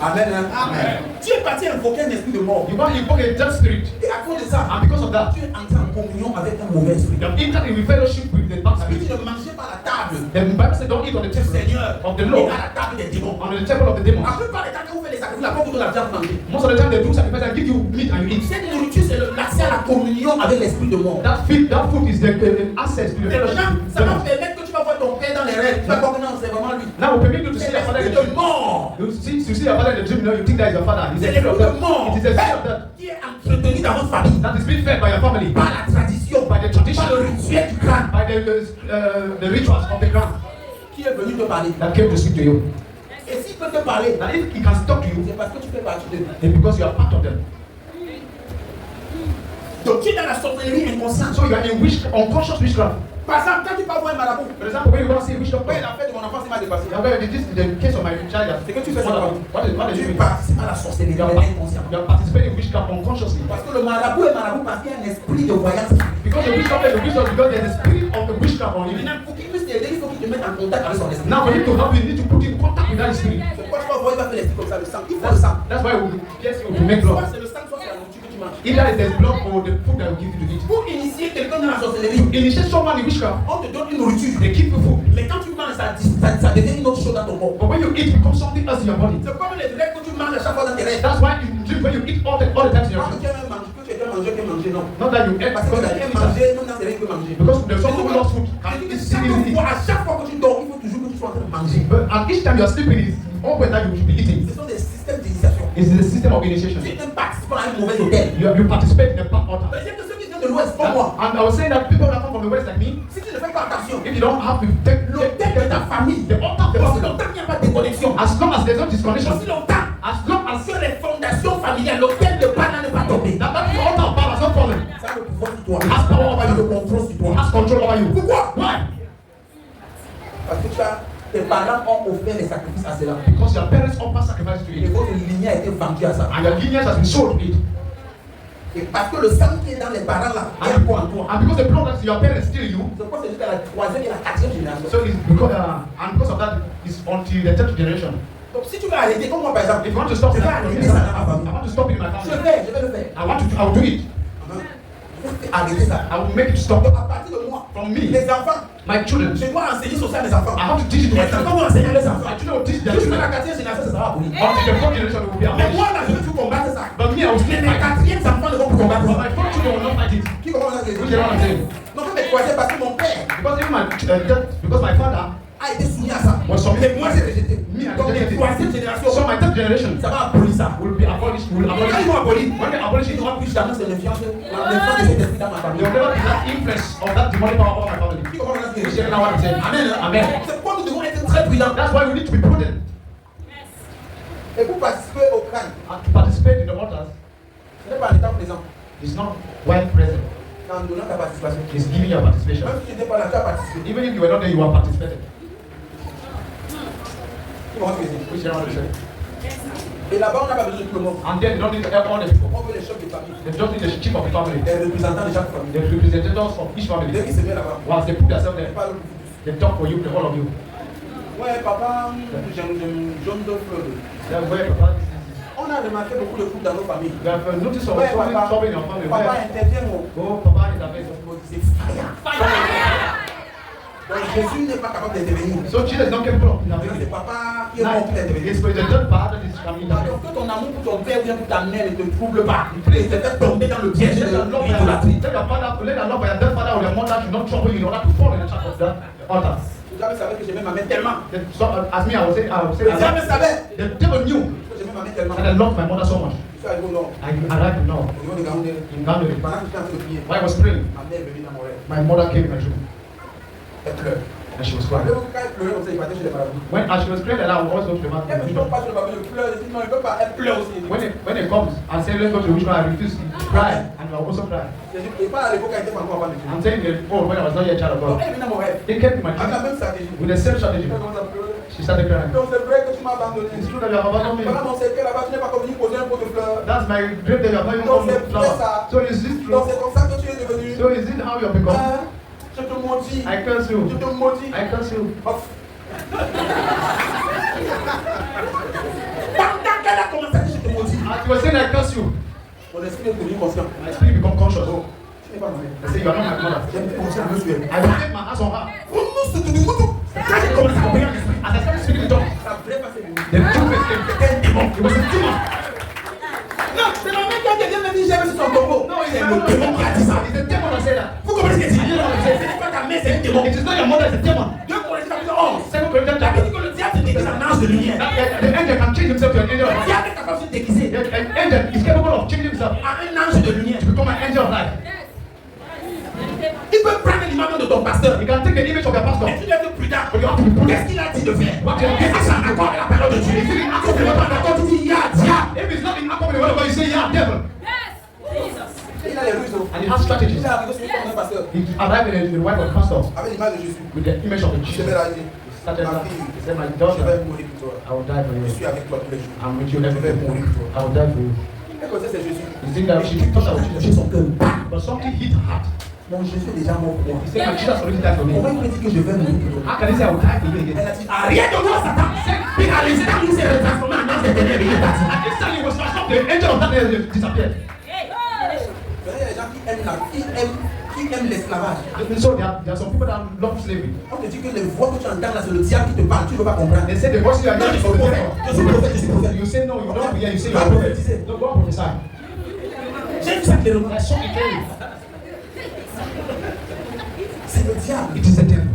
Amen. Hein? Amen. Tu es parti invoquer un esprit de mort. You want to invoke a death spirit, Et à cause de ça, and because of that, tu es entré en communion avec un mauvais esprit. you have entered in fellowship with the bad Ça veut spirit. dire ne mangez pas à la table The Bible says don't eat on the du table Seigneur of the et Lord, à la table des démons. on the table of the demons. La plupart des temps quand vous faites les sacrifices, la porte de la viande manger. Most of the time they do sacrifice and give you meat and you eat. Cette nourriture, c'est l'accès à la communion avec l'esprit de mort. That food is the access to the fellowship. Maintenant, with ça va demons. permettre que tu vas voir ton père dans les rêves. Tu vas voir que non, c'est vraiment lui. Now we permit you to see C'est your father in the l'esprit de dream. mort. You see your father in the dream, you think that is your father. He's C'est a spirit of l'esprit de death. mort It is a spirit of death qui est entretenu dans votre famille that is being fed by your family, par la tradition, by the tradition, par le rituel du crâne by the rituals of the ground qui est venu te parler. that came to speak to you. Et s'il peut te parler, Now if he can talk to you, c'est parce que tu fais partie d'eux. it's because you are part of them. Donc tu es dans la sorcellerie inconsciente. So you are in unconscious witchcraft. Par exemple, quand tu vas voir un marabout, For example, when you go and see a witch doctor, ouais, la fête de mon enfant, c'est m'a dépassé. this is the case of my child. C'est que tu fais ça. What is Tu it? participes à la sorcellerie inconsciente. You are participating in witchcraft unconsciously. Parce que le marabout est marabout parce qu'il y a un esprit de voyance. Because the witchcraft is a witchcraft because there is a spirit of the witchcraft on him. Maintenant, pour qu'il puisse t'aider, il faut qu'il te mette en contact avec son esprit. Now for him to help you, you need to put in contact with that spirit. C'est pourquoi tu vas voir, il va faire l'esprit comme ça, le sang. Il faut le sang. That's why we get you to make Soit blood. c'est le sang, soit c'est la nourriture que tu manges. Either it is blood or the food that will give you to eat. Pour initier quelqu'un dans la sorcellerie, Initiate someone in witchcraft, on te donne une nourriture. they keep you food. Mais quand tu manges, ça devient une autre chose dans ton corps. But when you eat, it becomes something else in your body. C'est comme les rêves que tu manges à chaque fois dans tes rêves. That's why you drink when you eat all the time in your Pas que food. tu aimes manger, que tu aimes manger, non. Not that you eat Parce que because tu you aimes eat. manger, même dans tes rêves, tu peux manger. Because there's someone who loves food. À And it's easy. chaque fois que tu dors, il faut toujours que tu sois en train de manger. But and each time you are sleeping, it's always that you should be eating. Ce sont des systèmes d'initiation. It's the system of initiation. Tu es un participant à un mauvais hôtel. You participate in the back altar. C'est que ceux qui viennent de l'Ouest, comme moi. And I was saying that people that come from the West like me, Si tu ne fais pas attention, if you don't have to take l'hôtel de ta famille, the altar of the aussi family, longtemps qu'il n'y a pas de déconnexion, as long as there's no disconnection, aussi longtemps as long as sur les fondations familiales, l'hôtel de Bala n'est pas tombé. that altar of power has not fallen, Ça a le pouvoir sur toi. has power over Ça a le you, contrôle sur toi. has control over you. Pourquoi? Why? Parce que tes parents ont offert les sacrifices à cela. Because your parents offer sacrifice to Et you, votre lignée a été vendue à ça. and your lineage has been sold to it. Et parce que le sang qui est dans les parents là est encore en toi. And because the blood that's in your parents still in you, C'est pourquoi c'est jusqu'à la troisième et la quatrième génération. so it's because and because of that, it's until the 10th generation. Donc si tu veux arrêter, comme moi par exemple, If you want to stop je it, vais arrêter ça dans ma famille. I want to stop it in my Je family. vais le faire. I will do it. Je vais arrêter ça. I will make it stop. Donc à partir de moi, From me, les enfants, my children, je dois enseigner social à mes enfants. I have to teach it to my Les enfants children. vont enseigner à leurs enfants. My children will teach their Jusqu'à la children. quatrième génération, ça sera aboli. Until the 4th generation will be Mais abolished. moi là, je vais tout combattre ça. But me, I will Mais still mes fight. quatrièmes enfants ne vont plus combattre But ça. my 4th children will not fight it. Qui comprend ça? Which is what I'm saying. Donc mes troisième parce que mon père Because even because my father a été soumis à ça. was submitted. Mais moi j'ai rejeté. Me, I Donc les rejected it. troisième génération, So my 3rd generation ça va abolir ça. will be abolished. Will Quand abolish ils it. vont abolir, When they abolish il it, n'y aura plus jamais cette influence de cet esprit dans ma there famille. will never be that influence of that demonic power over my family. Qui comprend ça? Which is now what I'm saying. Amen. Amen. C'est pourquoi nous devons être très prudents. That's why we need to be prudent Et pour participer au crâne, and to participate in the altars. ce n'est pas en étant présent, It's not while present. c'est en donnant ta participation. It's giving your participation. Même si tu n'étais pas là, tu as participé. Even if you were not there, you are participating. Qui comprend ce que c'est? Which is what I'm saying. Et là-bas, on n'a pas besoin de tout le monde. And then you don't need to help all the people. On veut les chefs de famille, They just need the chief of the family. les représentants de chaque famille. The representatives of each Dès family. qu'ils se mettent là-bas, Once they put themselves ils there, parlent beaucoup plus. they talk for you, the whole of you. Ouais, papa, j'aime jaune de fleurs. That's where Papa. On a remarqué beaucoup de coups dans nos familles. You have noticed some Ouais, trouble papa, in your family. papa Where? intervient au Oh, Papa is available. c'est fire. Donc Jésus n'est pas capable d'intervenir. So Jesus is not capable of C'est intervening. papa qui est bon Now, pour intervenir. it's the third part that is coming down. Donc que ton amour pour ton père ou bien pour ta mère ne te trouble pas. Et te fait tomber dans le piège de Let your love for l'idolâtrie. your father, let your love for your dead father or your mother should not trouble you in order to fall in the trap of that altar. Le diable savait que j'aimais ma mère tellement. So, as me, I will say, Le diable savait the devil knew que j'aimais ma mère tellement. that I loved my mother so much. Je suis arrivé au nord. I arrived to know Au niveau de Gaoundé. in Gandhi. Pendant que j'étais en train de prier, While I was praying, ma mère est venue dans mon rêve. my mother came in my room Elle pleure. and she was Quand crying. elle pleurait, on s'est parti chez les parents. As she was crying, I would always go to the Elle me dit bathroom. non, pas sur le bateau, je pleure. Je dis non, il ne peut pas. Elle pleure aussi. When it comes and say let's go to the witch I refuse to cry and I will also cry. Et pas à l'époque, elle n'était pas encore enfant de Dieu. I'm saying that when I was not yet a child of Donc God, elle est venue dans mon rêve. it came to my Avec la dream même stratégie. with the same strategy. Elle commence à pleurer. She started crying. Donc c'est vrai que tu m'as abandonné. It's true that you have abandoned me. Voilà mon secret là-bas, tu n'es pas comme venu poser un pot de fleurs. That's my dream that you have not even Donc come c'est with vrai flower. ça. So is this Donc true? c'est comme ça que tu es devenu. So is it how you have become? Je te maudis. I curse you. Je te maudis. I curse you. Pendant qu'elle a commencé à dire je te maudis, As you were saying I curse you, mon esprit est devenu conscient. my spirit become conscious. Tu n'es pas ma mère. I say you are not my mother. J'ai commencé à me suivre. I will take my hands on her. Quand j'ai commencé à prier en esprit, As I started speaking in tongues, ça voulait pas faire the truth came. C'était un démon. It was a demon. Non, c'est ma mère qui a dit, viens me dire, j'ai vu sur son tombeau. No, it's C'est my le mother. démon qui a dit ça. It's the demon that said that. Vous comprenez ce que c'est? Ce n'est pas ta mère, c'est un démon. It is not your mother, it's a demon. 2 Corinthiens chapitre 11. Second Corinthians La Bible chapter. dit que le diable se déguise en ange de lumière. The angel can change himself to an angel of Le light. diable est capable de se déguiser An angel is capable of changing himself en un ange de lumière. to become an angel of light. Il peut prendre l'image de ton pasteur. He can take the image of your pastor. Mais tu dois être prudent. But you have to be prudent. Qu'est-ce qu'il a dit de faire? What did he Est-ce que c'est en accord avec la parole de Dieu? Si c'est pas en accord, tu dis ya, diable. If it's not in accord with the word of God, you say, yeah, devil. Il a les ruses. And he has strategies. Il est arrivé sur le pasteur He arrived in the wife of the pastor avec l'image de Jésus. with the image of the Je Jesus. vais la dire. He started Ma that. fille, He said, my je daughter, vais mourir pour toi. I will die for Je you. suis avec toi tous les jours. I'm with you Je every vais day. mourir pour toi. I will die for you. Elle connaissait c'est Jésus. You think that she thought that was J'ai Jesus. son cœur. But something hit her heart. Mon Jésus est déjà mort pour moi. He said, my Jesus already died for me. Comment il peut dire que je vais mourir pour toi? How can he say I will die for you again? Elle a dit, arrête de moi, Satan. Puis à l'instant où il s'est transformé en ange de ténèbres, il est parti. And instantly he was transformed. The angel of darkness disappeared. Il y a des gens qui aiment l'esclavage. So there are some people that love slavery. On te dit que les voix que tu entends là, c'est le diable qui te parle. Tu ne veux pas comprendre. They say the voice you are hearing is from the devil. Je suis prophète, je suis prophète. You say no, you don't hear. You say you Va are prophet. prophétiser. No, go and prophesy. J'ai vu ça clairement. I saw it clearly. C'est le diable. It is the devil.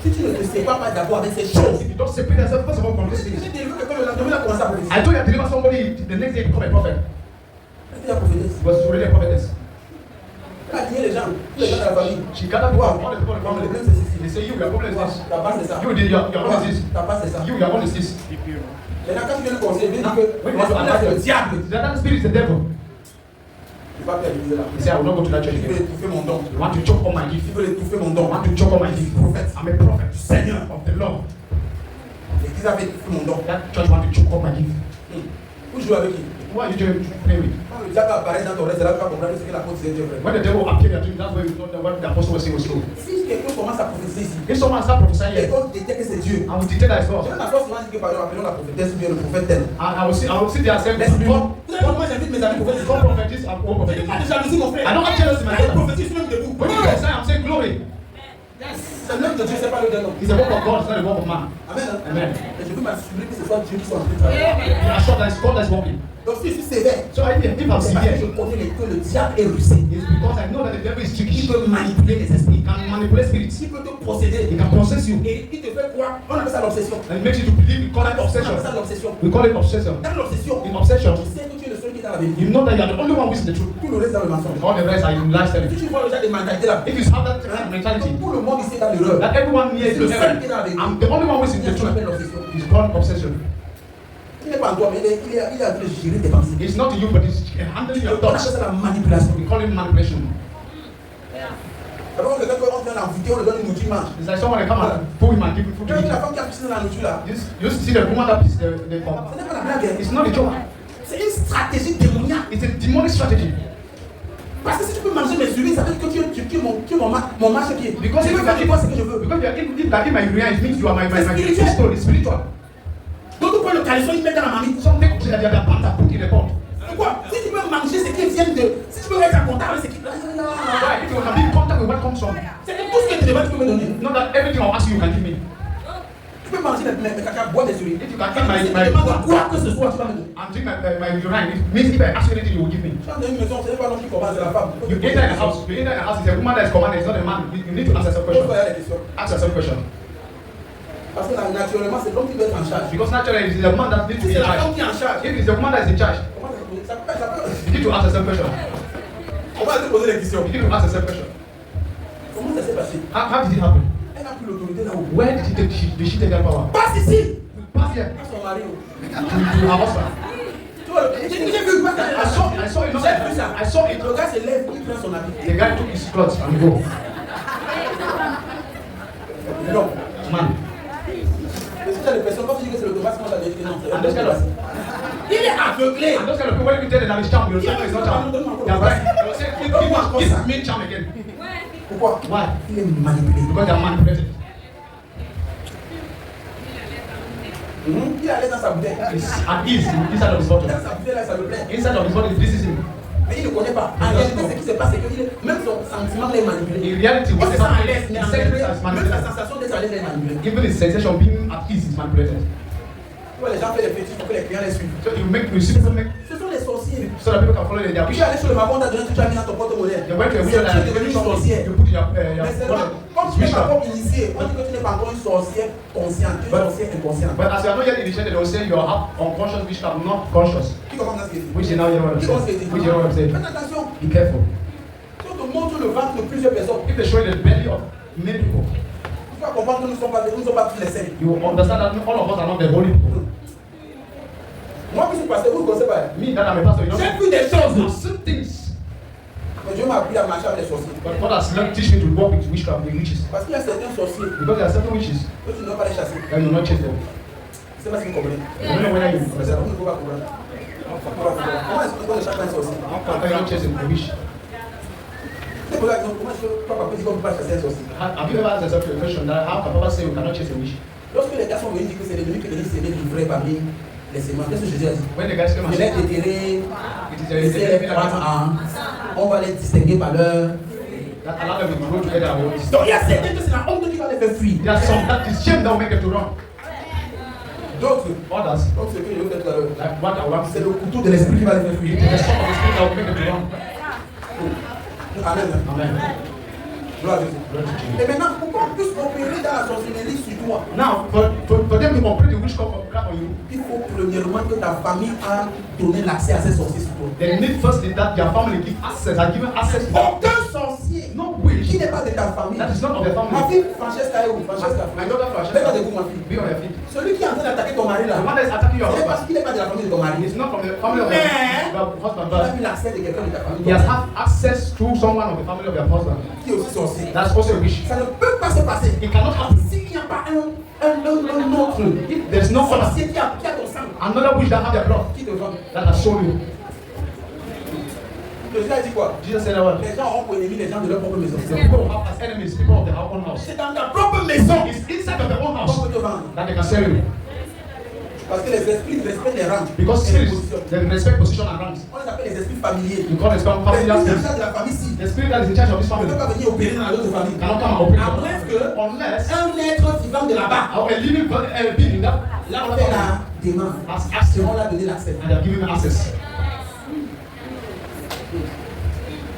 Si tu ne te sépares pas d'abord avec ces choses, If you don't separate yourself first of all from these j'ai things, délivré quelqu'un le lendemain, il a commencé à prophétiser. I told you to deliver somebody the next day become a prophet. Il a prophétisé. He was already a prophetess. Tous les gens de la famille. She gathered people, all the people in the Le family. problème, c'est ceci. They say, you, your problem is this. Ta base, c'est ça. You, your own is this. Ta base, c'est ça. You, your own is this. Maintenant, quand tu viens le conseiller, il dit que When moi, you je vais le diable. that spirit is the devil. Tu vas faire l'église là. He said, I will not go to that church Tu veux again. étouffer mon don. You want to choke on my gift. Tu veux étouffer mon don. You want to choke on my gift. Prophète. I'm a prophet, Seigneur. of the Lord. L'église avait étouffé mon don. That church want to choke on my gift. Vous jouez avec qui? Who are you trying to play with? Quand le diable apparaît dans ton rêve, c'est là que tu vas comprendre ce que l'apôtre disait Dieu vrai. When the devil appeared at you, that's where you know that what the apostle was saying was true. Si quelqu'un commence à prophétiser ici, If someone start prophesying et here, qu'on détecte que c'est Dieu, I will detect that as je well. vais m'asseoir souvent dire que par exemple, appelons la prophétesse ou bien le prophète tel. I will see there and say, Laisse-lui. God, Vous savez pourquoi j'invite mes amis prophètes? God prophetess and all Je n'ai prophetess. pas de jalousie, mon frère. I don't have jealousy, my Quand il brother. prophétise, je suis même debout. When you prophesy, I'm saying glory. C'est l'œuvre de Dieu, c'est pas le d'un homme. It's the work of God, it's not the work of man. Amen. Amen. Et je veux m'assurer que ce soit Dieu qui soit en train de travailler. You are sure that it's God that's working. Donc si je suis sévère, So if I'm c'est parce que severe, je connais que le diable est rusé. it's because I know that the devil is Il tricky. peut manipuler les esprits. He can manipulate spirits. Il peut te posséder. He can possess you. Et il te fait croire. On appelle ça l'obsession. And it makes you to believe. We call it On obsession. appelle ça l'obsession. We call it obsession. Dans l'obsession, In obsession, tu sais que tu es le seul qui est dans la vérité. you know that you are the only one who is the truth. Tout le reste dans le mensonge. All the rest are in lies Si telling. tu vois déjà des mentalités là, If you have that kind of mentality, tout le monde ici est dans l'erreur. that everyone here is C'est le the seul error, qui est dans la vérité. I'm the only one who is in C'est the ce qu'on truth. appelle l'obsession. It's called obsession. Il n'est pas en toi, mais il est en train de gérer tes pensées. It's not you, but it's handling your On appelle thoughts. ça la manipulation. We call it manipulation. Alors que quelqu'un on vient l'envoûter, on lui donne une nourriture, il mange. It's like someone that come and pull him and give him food Tu to as vu eat. la femme qui a pissé dans la nourriture là? You see the woman that is the Ce n'est pas la blague. It's not a joke. C'est une stratégie démoniaque. It's a demonic strategy. Parce que si tu peux manger mes urines, ça veut dire que tu es mon marche-pied. Because Je peux faire de moi ce que je veux. Because if you are in my urine, it means you are my Spiritual. pistol. It's spiritual. Donc tu prends le caleçon, il met dans la marmite. Some take the panta, put in the pot. Pourquoi? Si tu peux manger ce qui vient de. Si tu peux être en contact avec ce qui. Why? If you can be in contact with what comes from, C'est que tout ce que tu demandes, tu peux me donner. not that everything I'll ask you, you can give me. Tu peux manger mes caca, boire des urines. If you can Si eat tu my demandes quoi que ce soit, tu vas me donner. and drink my urine, it means if I ask you anything, you will give me. Tu as dans une maison, ce n'est pas l'homme qui commande, c'est la femme. You enter in a house. You enter in a house. It's a woman that is commanded. It's not a man. You need to ask yourself a Pourquoi il y question. a des questions? Ask yourself a question. Parce que naturellement, c'est l'homme qui doit être en charge. Because naturally, it is the man that needs to Si be c'est in la femme charge. qui est en charge, If it's the woman that is in charge, comment ça peut. you need to ask yourself a question. On va te poser des questions. You need to ask yourself a question. Comment ça s'est passé? How did it happen? Elle a pris l'autorité là-haut. Where did she take that power? Passe ici! Pass here À son mari. to her husband. Tu vois, j'ai vu, I saw it. j'ai vu ça. I saw it. Le gars se lève, il prend son habit. The guy took his clothes and go. Non. Man. Mais si tu as des personnes, quand tu dis que c'est l'automatisme, on t'a dit que non. And those kind of Il est aveuglé. and those kind of people, when you tell them that it's charm, you'll say no, it's not charm. They are right. They'll say give me charm again. Pourquoi? Why? Il est manipulé. Because they are manipulated. Il est allé dans sa bouteille. It's at ease inside of his bottle. Dans sa bouteille là, ça le plaît. Inside of his body, this is him. Mais il ne connaît pas. En réalité, ce qui se passe, c'est que même son sentiment est manipulé. In reality, Il what se is sent à happening l'aise, mais en is réalité, is même la manipulated. sensation d'être à l'aise est manipulée. Even his sensation of being at ease is manipulated. Tu vois, les gens font des fétiches pour que les clients les suivent. So you see people make Ce sont les sorciers. so that people can follow their Tu wish. es allé sur le marron, on t'a donné, tu as mis dans ton porte-monnaie. They went to a C'est wish tu es devenu une sorcière. you put your Mais seulement, comme tu n'es pas encore initié, on dit que tu n'es pas encore une sorcière consciente, une sorcière inconsciente. But as you are not yet initiated, they will say you are unconscious witchcraft, not conscious. Qui commence à se dire? Which is now you know what I'm Qui commence à se saying. dire? Which you know what I'm saying. Faites attention. Be careful. Si on te montre le ventre de plusieurs personnes, If they show you the belly of many people, tu vas comprendre que nous ne sommes pas tous les saints. you will understand that all of us are not the holy people. Moi qui suis pasteur, vous ne connaissez pas. Me, that I'm a pastor, you know. J'ai vu des choses. I've seen things. Mais Dieu m'a appris à marcher avec les sorciers. But God has learned teach me to walk with witchcraft, with witches. Parce qu'il y a certains sorciers Because there are certain witches que tu ne dois pas les chasser. that you will not chase them. Je ne sais pas si vous comprenez. I don't know whether you C'est ça understand. que vous ne pouvez pas comprendre. Comment est-ce que tu peux chasser un sorcier? How can you not chase a witch? C'est pour ça que comment est-ce que papa peut dire qu'on ne peut pas chasser un sorcier? Have you ever asked yourself a question that how can Papa say you cannot chase a witch? Lorsque les gars sont venus dire que c'est l'ennemi qui s'est livré parmi les séments, qu'est-ce que Jésus a dit? When the guys came and Je vais said, déterrer, it is laisser les prendre on va les distinguer par leur. that allow them to grow together. Donc il y a certains que c'est la honte qui va les faire fuir. There are some that is shame that will make them to run. D'autres, Others, comme ce que je vous ai dit tout à l'heure, like what I want to c'est say, le couteau de l'esprit qui va les faire fuir. it is the sword of the spirit that will make them to run. Amen. Amen. Gloire à Jésus. Glory to Jesus. Et maintenant, pour qu'on puisse opérer dans la sorcellerie sur toi, Now, for them to complete the witchcraft on you, il faut premièrement que ta famille a donné l'accès à ces sorciers sur toi. they need firstly that their family give access, are given access to them. Aucun sorcier No witch qui n'est pas de ta famille. That is not of the Ma family. fille, Francesca est où? Francesca. My daughter Fais pas Francesca, de vous, ma fille. be on your feet. Celui qui est en train d'attaquer ton mari là, The one that is attacking your c'est parce husband qu'il n'est pas de la famille de ton mari. is not from the family of Mais- your husband, Il a but eu l'accès de quelqu'un de ta famille. he has had access to someone of the family of your husband. Qui est aussi sorcier. That's also a wish. Ça ne peut pas se passer. It cannot happen. S'il n'y a pas un autre If there's no other, sorcier qui a ton sang, another wish that have their blood qui te vend. that has sold you. Jésus a dit quoi? Jesus said that one. Les gens ont pour ennemis les gens de leur propre maison. The people who have as enemies people of their own house. C'est dans ta propre maison It's inside of their own qu'on house peut te vendre. that they can sell you. Parce que les esprits respectent les rangs. Because et les spirits, positions. they respect position and ranks. On les appelle les esprits familiers. You call it L'esprit family en spirits. charge de la famille ci The spirit that is in charge of this ne family peut pas venir opérer dans l'autre famille. cannot come and operate. À moins que Unless un être vivant de là-bas, a living being that là on fait la demande. has asked Et him on l'a donné l'accès. and they have given him access.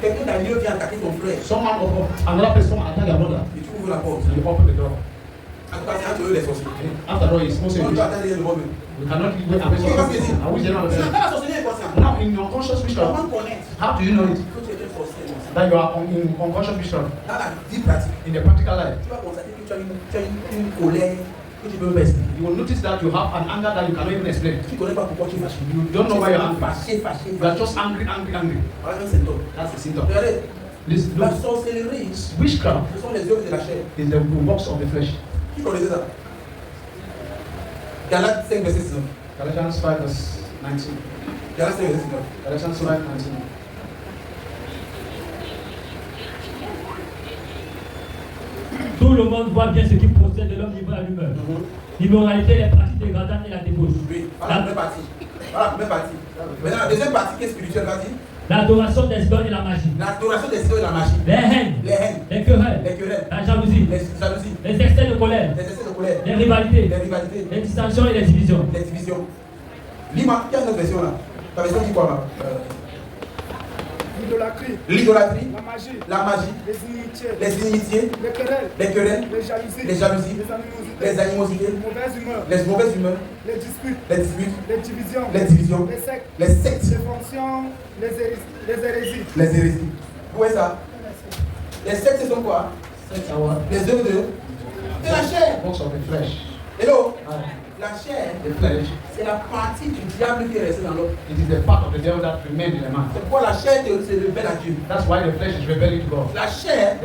Quelqu'un d'un lieu vient attaquer ton frère. Someone of another person attack your brother Et tu ouvres la porte. and you open the door. En tout cas, c'est un de eux les sorciers. After all, it's also a On wish. doit attendre le moment. We cannot wait and wait for something. I wish they don't Tu n'as understand. pas la sorcellerie inconsciente. Now in your conscious witchcraft, Comment connaître how do you know it? que tu es un sorcier inconscient? That you are in unconscious witchcraft. Dans la vie pratique, In the practical life, tu vas constater que tu as une colère que tu peux même pas expliquer. you will notice that you have an anger that you cannot even explain. Tu ne connais pas pourquoi tu es fâché. You don't know why you're angry. Fâché, fâché, You are fâché. just angry. Voilà un symptôme. That's the symptom. Regardez, This la look, sorcellerie, ce witchcraft sont les œuvres de la chair. is the works of the flesh. Qui connaissait ça? Galates 5, verset 19. Galatians 5 verse 19. Galates 5, verset 19. Galatians 5 19. Tout le monde voit bien ce qui procède de l'homme niveau à l'humeur. L'immoralité, les pratiques dégradantes et la débauche. Oui, voilà la première partie. Voilà la première partie. Maintenant, la deuxième partie qui est spirituelle, vas-y. L'adoration des idoles et la magie. L'adoration des cieux et la magie. Les haines, Les haines, les querelles, les querelles, la jalousie, les jalousies, les excès de colère, les excès de colère, les rivalités, les rivalités, les dissensions et les divisions. les divisions. Lis-moi, quelle est notre version là? Ta version dit quoi là? l'idolâtrie, L'idolâtrie, la magie, la magie, les inimitiés, les inimitiés, les querelles, les querelles, les jalousies, les animosités, les mauvaises humeurs, les mauvaises humeurs, les disputes, les disputes, les divisions, les divisions, les sectes, les sectes, les fonctions, les hérésies. les hérésies. Où est ça? Les sectes, ce sont quoi? Sects are what? Les œuvres de la chair. Works of the flesh. Hello? La chair, The flesh, c'est la partie du diable qui est restée dans l'homme. it is the part of the devil that remains in a man. C'est pourquoi la chair se rebelle à Dieu. That's why the flesh is rebelling to God. La chair,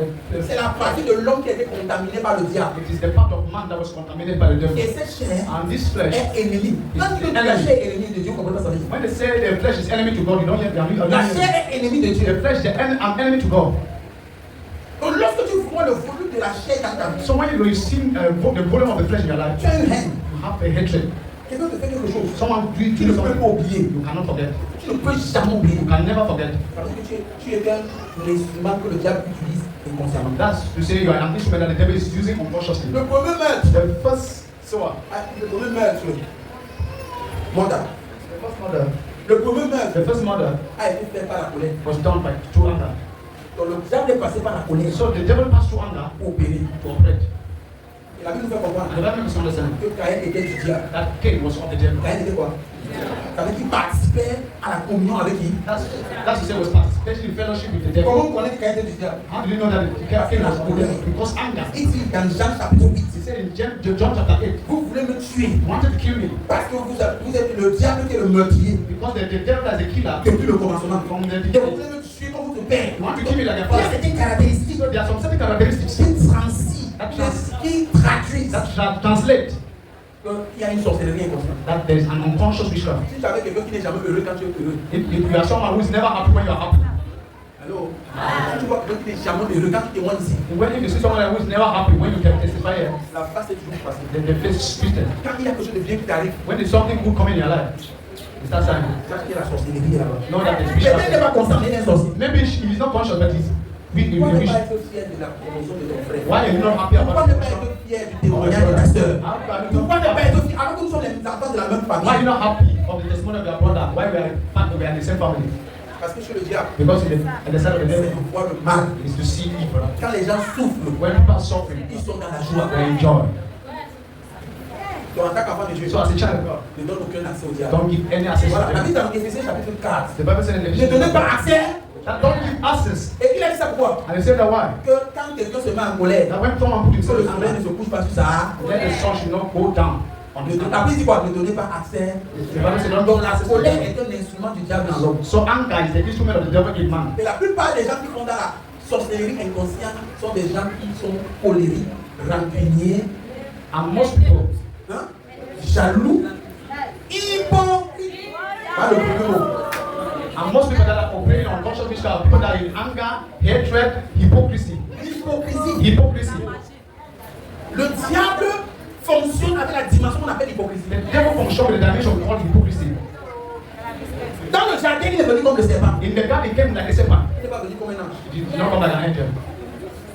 c'est la partie de l'homme qui a été contaminée par le diable. It is the part of man that was contaminated by the devil. Et cette chair And this flesh, est ennemie. Quand tu dis que la chair est ennemie de Dieu, vous comprenez pas ça veut dire? when they say the flesh is enemy to God, you don't hear La chair est ennemie de Dieu. the flesh is an enemy to God. Donc lorsque tu vois le volume de la chair dans ta vie, So when you see the volume of the flesh in your life, tu as une haine. you have a hatred. Quelqu'un te fait quelque chose. Someone do Tu you ne peux something pas oublier. you cannot forget. Tu ne peux jamais oublier. You can never forget. Parce que tu es un instrument que le diable utilise inconsciemment. That's to say you are an instrument that the devil is using unconsciously. Le premier meurtre, The first sower, le premier meurtre, Monda. the first murder, Le premier meurtre the first murder a été fait par la colère. was done by through anger. Donc le diable est passé par la colère So the devil passed through anger pour opérer. to operate. Et la Bible nous fait comprendre And the Bible makes us understand que Caïn était du diable. that Cain was of the devil. Caïn était quoi? Ça veut dire qu'il participait à la communion avec qui? That's to say was participating in fellowship with the devil. Comment on connaît que Caïn était du diable? How do you know that Cain was of the devil? Because anger. Il dit dans Jean chapitre 8, He said in John chapter 8, vous voulez me tuer you wanted to kill me parce que vous êtes le diable qui est le meurtrier because the devil is a killer depuis le commencement. from the Et vous beginning. voulez me tuer comme votre père. You want to kill me like a Il y a father. certaines caractéristiques So there are some certain characteristics qui transient, qui traduisent that translate qu'il y a une sorcellerie inconsciente. that there is an unconscious witchcraft. Si tu avais quelqu'un qui n'est jamais heureux quand tu es heureux, If you are someone who is never happy when you are happy, allô? Si tu vois quelqu'un qui n'est jamais heureux quand tu témoignes ici, if you see someone who is never happy when you can testify here, la face est toujours passée. then the face is twisted. Quand il y a quelque chose de bien qui t'arrive, When there's something good coming in your life, it's that sign. sache qu'il y a la sorcellerie là-bas. Know that there's Peut-être qu'il n'est witchcraft. pas concerné d'un sorcier. Maybe he is not conscious, but he's weak in Pourquoi the ne pas wish. être fier de la promotion de ton frère? Why are you not happy Pourquoi about ne pas it? être fier du témoignage de ta soeur? Why Pourquoi ne pas être fier alors que nous sommes les enfants de la même are you famille? not happy of the testimony of your brother? Why we are in the same family? Parce que chez le diable, Because at the side of the c'est devil de voir le mal. is to see evil. Quand les gens souffrent, When people are suffering, ils sont dans la joie. they enjoy. Donc en tant qu'enfant de Dieu, So as a child of God, ne donne aucun accès au diable. don't give any access Voilà, to la them. Bible dans Éphésiens chapitre 4. The Bible said in Ne donnez the pas accès. that don't give access. Et il a dit ça pourquoi? And he said that why? Que quand quelqu'un se met en colère, Now when someone put que himself le in soleil ne anger, se couche pas sur ça. let the sun should not go down on his Après, anger. il dit quoi? Ne donnez pas accès. The Bible says, don't Donc go la colère est un instrument du diable dans l'homme. So anger is the instrument of the devil in man. Et la plupart des gens qui font dans la sorcellerie inconsciente sont des gens qui sont colériques, rancuniers, And most people, hein, jaloux, hypocrites. Pas le premier mot. and most people that are operating on conscious witchcraft are people that are in anger, hatred, hypocrisy. Hypocrisie. Hypocrisy. Le diable fonctionne avec la dimension qu'on appelle hypocrisie. The devil functions with the dimension we call hypocrisy. Dans le jardin, il est venu comme le serpent. In the garden, he came like a serpent. Il n'est pas venu comme un ange. He did not come like an angel.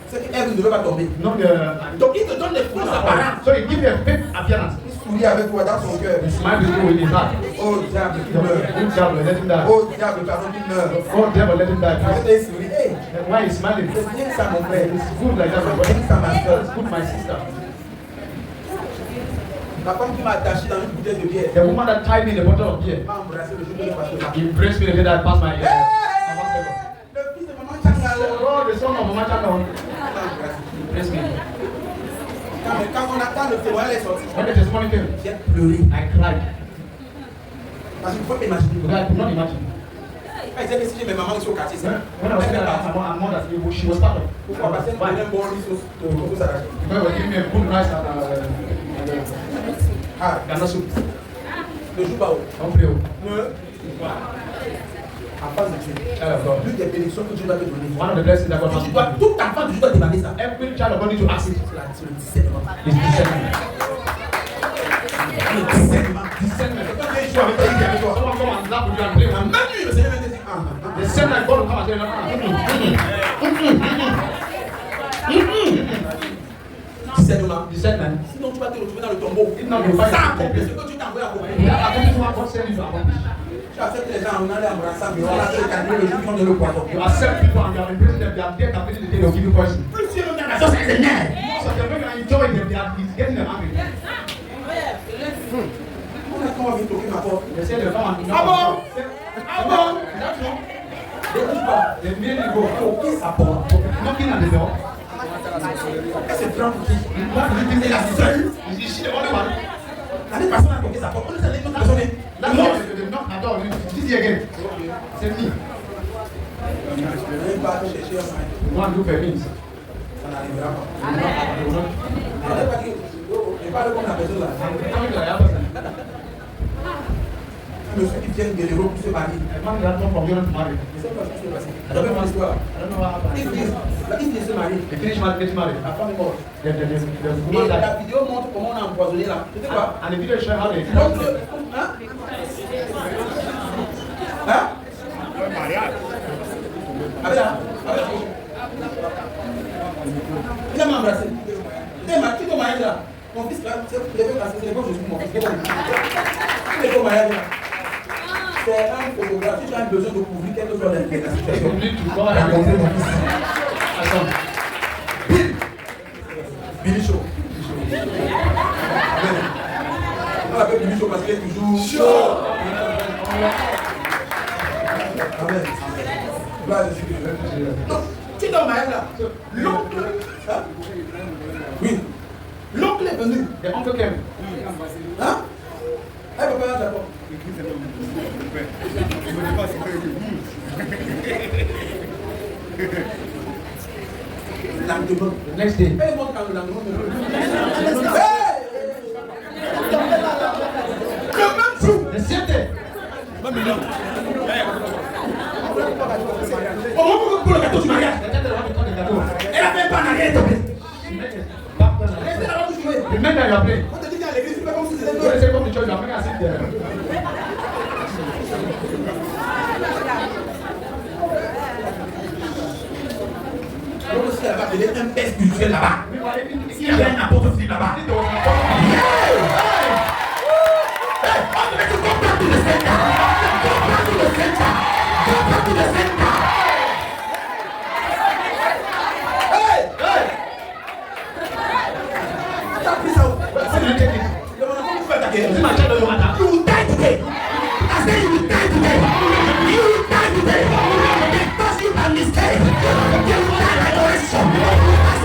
C'est qu'Ève ne devait pas tomber. Not the. Donc il te donne des fausses apparences. So he gives you a fake appearance. Il sourit avec toi dans son cœur. He smiles with you in his heart. Oh diable, qu'il meurt. Good devil, let him die. Oh diable, pardon, qu'il meurt. Oh devil, let him die. Il sourit. Hey, Then why is smiling? c'est bien ça mon frère. It's good like that, my brother. C'est ça ma soeur. It's good, my sister. Ma femme qui m'a attaché dans une bouteille de bière. The woman that tied me in a bottle of beer, M'a embrassé le jour de pasteur. he embraced me the day that I passed my Hey, le fils de maman Changalo. Oh, the son of Mama Changa. M'a embrassé. He embraced me. Quand on attend le témoignage est sorti, When the testimony came, j'ai pleuré. I cried. Parce qu'il faut imaginer. Because I could not imagine. Quand il disait que si j'ai mes mamans ici au quartier, c'est When I was saying that I'm more that she was part of. pourquoi? Parce qu'elle me donnait un bon riz au salade. Because they were giving me a good rice and Ah, Ghana soup. ne joue pas haut. Don't play. Ne. Enfant de Dieu. L'une des bénédictions que Dieu doit te donner. One of the blessings that God Tu has dois, given. tout enfant de Dieu doit demander ça. Every child of God needs to ask it. C'est le discernement. It's discernment. Le discernement. Discernment. Quand tu joues avec toi, Someone come and laugh with you and play with you. même lui, le Seigneur va te dire, The same like God will come and say, discernement. discernment. Sinon, tu vas te retrouver dans le tombeau. Non, mais pas- Ça accomplit ce que tu t'as envoyé accomplir. That accomplishes what God said you to accomplish. Tu acceptes les gens, on allait embrasser, mais on a fait calmer le jour qui ont donné le poison. You accept people and you are embracing them. They are there capacity the day they'll give you poison. Plus tu es dans la sauce, c'est nerf. So the way you are enjoying them, it's getting them angry. On a comment vite toquer ma porte. They say they'll come and Ah bon? Ah bon? That's wrong. N'écoute pas. They immediately go Toquer sa porte. knocking at the door. Elle se prend pour qui? Elle est la seule. Is she the only one? L'année passée, on a toqué sa porte. On est allé notre personne. That's why they knock at the door. This year again. C'est me. Je ne vais pas chercher un moyen. You want to do for means. Ça n'arrivera pas. On n'est pas dit. Je parle comme la personne là. Coming to the other person. Un monsieur qui vient de l'Europe pour se marier. A man that come from Europe to marry. Je ne sais pas ce qui s'est passé. J'avais mon histoire. I don't know what happened. Il vient se marier. They finish getting married. La femme est morte. The Et woman la died. vidéo montre comment on a empoisonné là. Tu sais quoi? And the video show how they Donc, hein? Hein? Avec là. Avec là. Il m'a embrassé. Qui est au mariage là? Mon fils là, c'est l'époque je suis mon fils. Il est au mariage là. C'est un photographe. Si tu as besoin de couvrir quelque chose dans la situation. You need to go and confirm mon fils. Attends. Billy Show. Amen. On l'appelle Billy Show parce qu'il est toujours chaud. Amen. Gloire à Jésus. Donc, tu es dans le mariage là. L'oncle. Hein? Oui. L'oncle est venu. The uncle came. Hein? Elle ne peut pas d'accord. Lendemain. The next day. Elle monte quand le lendemain. Le même jour. The same day. Au moment pour le gâteau du mariage. The next day, what they call the gâteau. Elle a fait pas en arrière. She made a back turn. Restez là-bas pour jouer. The men that you are playing. On te dit qu'à l'église, tu fais comme si c'était When toi. they say come to church, you are making as if they're. Donc aussi là-bas, il y a un père spirituel là-bas. Il y a un apôtre aussi là-bas. T'as pris ça où? How do you take it? Demande comment vous faites attaquer. Is it my child or your matter? You will die today. I say you will die today. You will die today. Because you are mistaken. You will die like a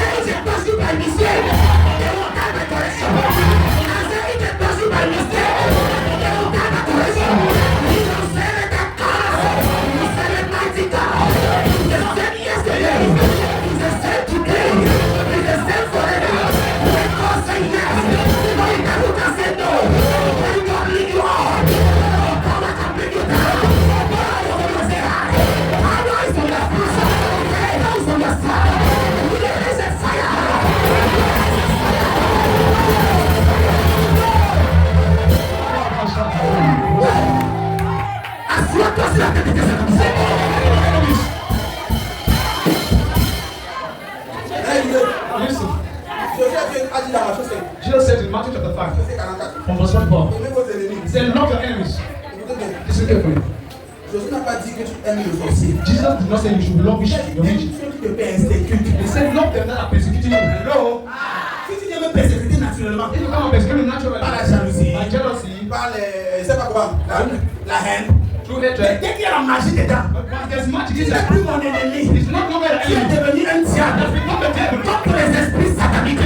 la tête de tes ennemis. Listen. Jesus Jesus said in Matthew chapter 5, from verse 44, he said, love your enemies. Listen carefully. Jésus n'a pas dit que tu aimes le sorcier. Jesus did not say you should love your witches. He said, love them that are persecuting you. Hello? Si tu viens me persécuter naturellement, If you come and persecute me naturally, par la jalousie, by jealousy, par les, je sais pas quoi, la haine, through mais hatred, dès qu'il y a la magie dedans, but there's magic tu in n'es there. plus mon ennemi. It's not longer the Tu es enemy. devenu un diable. That's become the devil. Contre les esprits sataniques,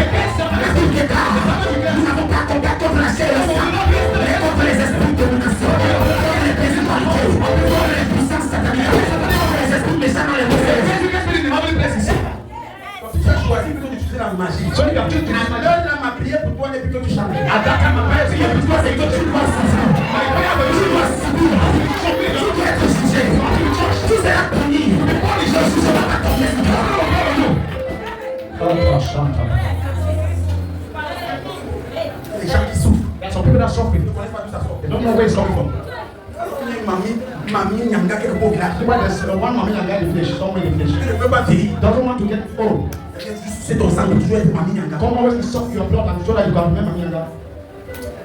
nous n'avons pas combattu contre la chair, mais contre les esprits de domination, contre les principalités, contre les puissances sataniques, contre les esprits méchants dans les mauvaises. Tu as choisi plutôt d'utiliser la magie. So you have to do À l'heure là, ma prière pour toi n'est plutôt de chanter. At that time, my prayer to you Pour toi, c'est que tu dois souffrir. my prayer for Tu you dois subir. Tu dois être jugé. Tu seras puni. Jésus sera pas ton Les gens qui souffrent, There's some people that are suffering. ils ne connaissent pas d'où ça sort. They don't know where it's coming from. Alors qu'il y a une mamie Nyanga qui est au village. That's why there's one mommy and guy in the flesh, somewhere in the flesh. Tu ne peux pas vieillir. Doesn't want to get old. C'est ton sang, tu dois être mamie Nyanga. Come always suck your blood and so that you can remember me and God.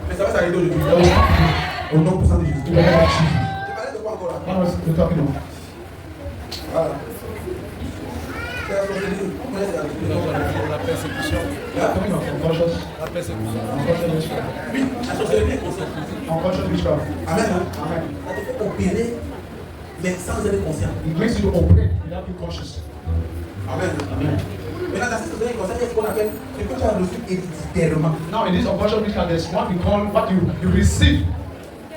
Mais ça va s'arrêter aujourd'hui. Au nom puissant de Jésus. Tu parlais de quoi encore là? What was we talking about? Voilà. C'est la sorcellerie. On connaît ça. La persécution. Talking about unconscious. La persécution. Unconscious witchcraft. Oui, la sorcellerie est consciente. Unconscious witchcraft. Amen. Hein? Amen. Ça te fait opérer, mais sans être conscient. It makes you operate without being conscious. Amen. Amen. Maintenant, dans cette sorcellerie consciente, il y a ce qu'on appelle ce que tu as reçu héréditairement. Now in this unconscious witchcraft, there's what we call what you receive.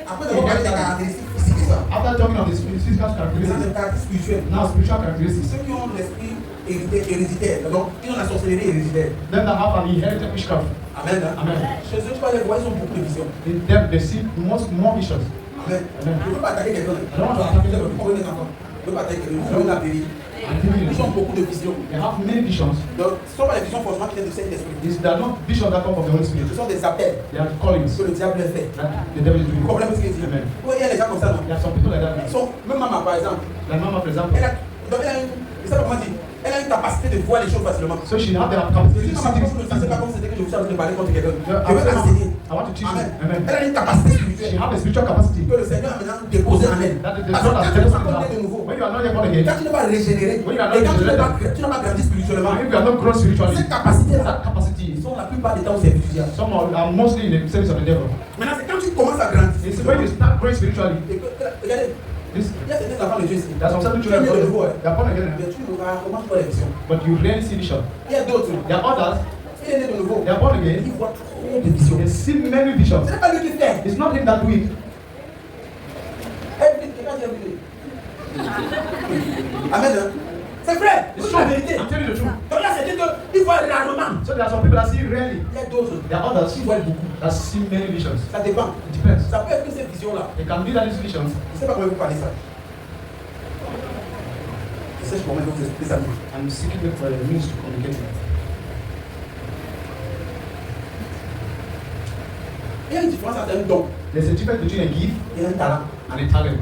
Après d'avoir parlé des caractéristiques physiques et ça, After talking of this physical maintenant, characteristics, des caractéristiques spirituelles. now spiritual characteristics. Ceux qui ont l'esprit héréditaire, donc qui ont la sorcellerie héréditaire. Them that have an inherited witchcraft, Amen. Hein? Amen. Chez eux, tu vas les voir, ils ont beaucoup de visions. in them they see more visions. Amen. Amen. Je ne veux pas attaquer quelqu'un. I don't want to attack them. Je ne veux pas attaquer quelqu'un. Je veux la vérité. I'm giving Ils you. ont beaucoup de visions. They have many visions. Donc, ce ne sont pas les visions forcément qui viennent du Saint-Esprit. They are not visions that come from the Holy Spirit. Ce sont des appels They are callings que le diable fait. that the devil is Vous doing. comprenez ce qu'il dit? Amen. Oui, il y a des gens comme ça, non? There are some people like that. Ils sont, même maman, par exemple, Like Mama, for example. elle a, donc elle a une, je sais pas comment dire, elle a une capacité de voir les choses facilement. So she have the Je capacity dis to maman, see je ne sais things. pas comment c'était que je vous suis en train de parler contre quelqu'un. Je I veux enseigner. want to teach you. Amen. Amen. Elle a une capacité She spirituelle have a spiritual capacity. que le Seigneur a maintenant déposée en elle. That the Parce Lord que has quand tu n'es pas deposited in né de her. nouveau, When you are not yet born again, quand tu n'es pas régénéré, When you are et not quand tu n'as regenerated, pas grandi spirituellement, if you are not grown spiritually, cette capacité-là, that capacity ils sont la plupart du temps au service du diable. some are mostly in the service of the devil. Maintenant, c'est quand tu commences à grandir. It's when you start growing spiritually. Et que, regardez, This, il y a certains enfants de Dieu ici. there are some certain Tu es né de nouveau, children, they are born again, mais tu ne vas comment tu vois les visions. but you rarely see vision. Il y a d'autres. There are others, Il est né de nouveau. they are born again, Il voit trop de visions. they see many visions. Ce n'est pas lui qui fait. It's not him that do it. Quelqu'un dit everyday. Amen. Hein? C'est vrai. It's C'est true. la vérité. I'm telling you the truth. Donc il y a certains qui voient rarement. So there are some people that see rarely. Il y a d'autres There are others qui voient beaucoup. that see many visions. Ça dépend. It depends. Ça peut être que ces visions-là, It can be that these visions, je ne sais pas comment vous parlez ça. Je sais comment vous expliquer ça. I'm seeking them for a means to communicate with. Il y a une différence entre un don There's a difference between a gift et un talent. and a talent.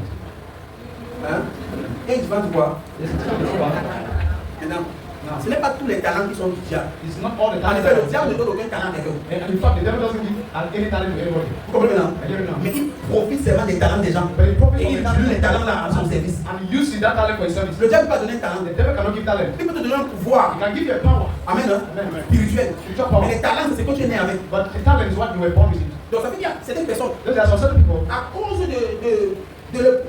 Hein? Il y a une différence de quoi? There's a difference between what? Maintenant, ce n'est pas tous les talents qui sont du diable. It's not all the En talent. effet, le diable ne donne aucun talent à quelqu'un. And in fact, the devil doesn't give any talent to anybody. Vous comprenez maintenant? I hear it now. Mais il profite seulement des talents des gens. But he profits Et from il the utilise les talent talents là à son service. and he uses that talent for his service. Le diable peut pas donner un talent. The devil cannot give talent. Il peut te donner un pouvoir. He can give you a power, Amen. Hein? Amen. Spirituel. Spiritual power. Mais les talents, c'est ce que tu es né avec. but the talent is what you were born with. Donc ça veut dire certaines personnes, There are some certain people, à cause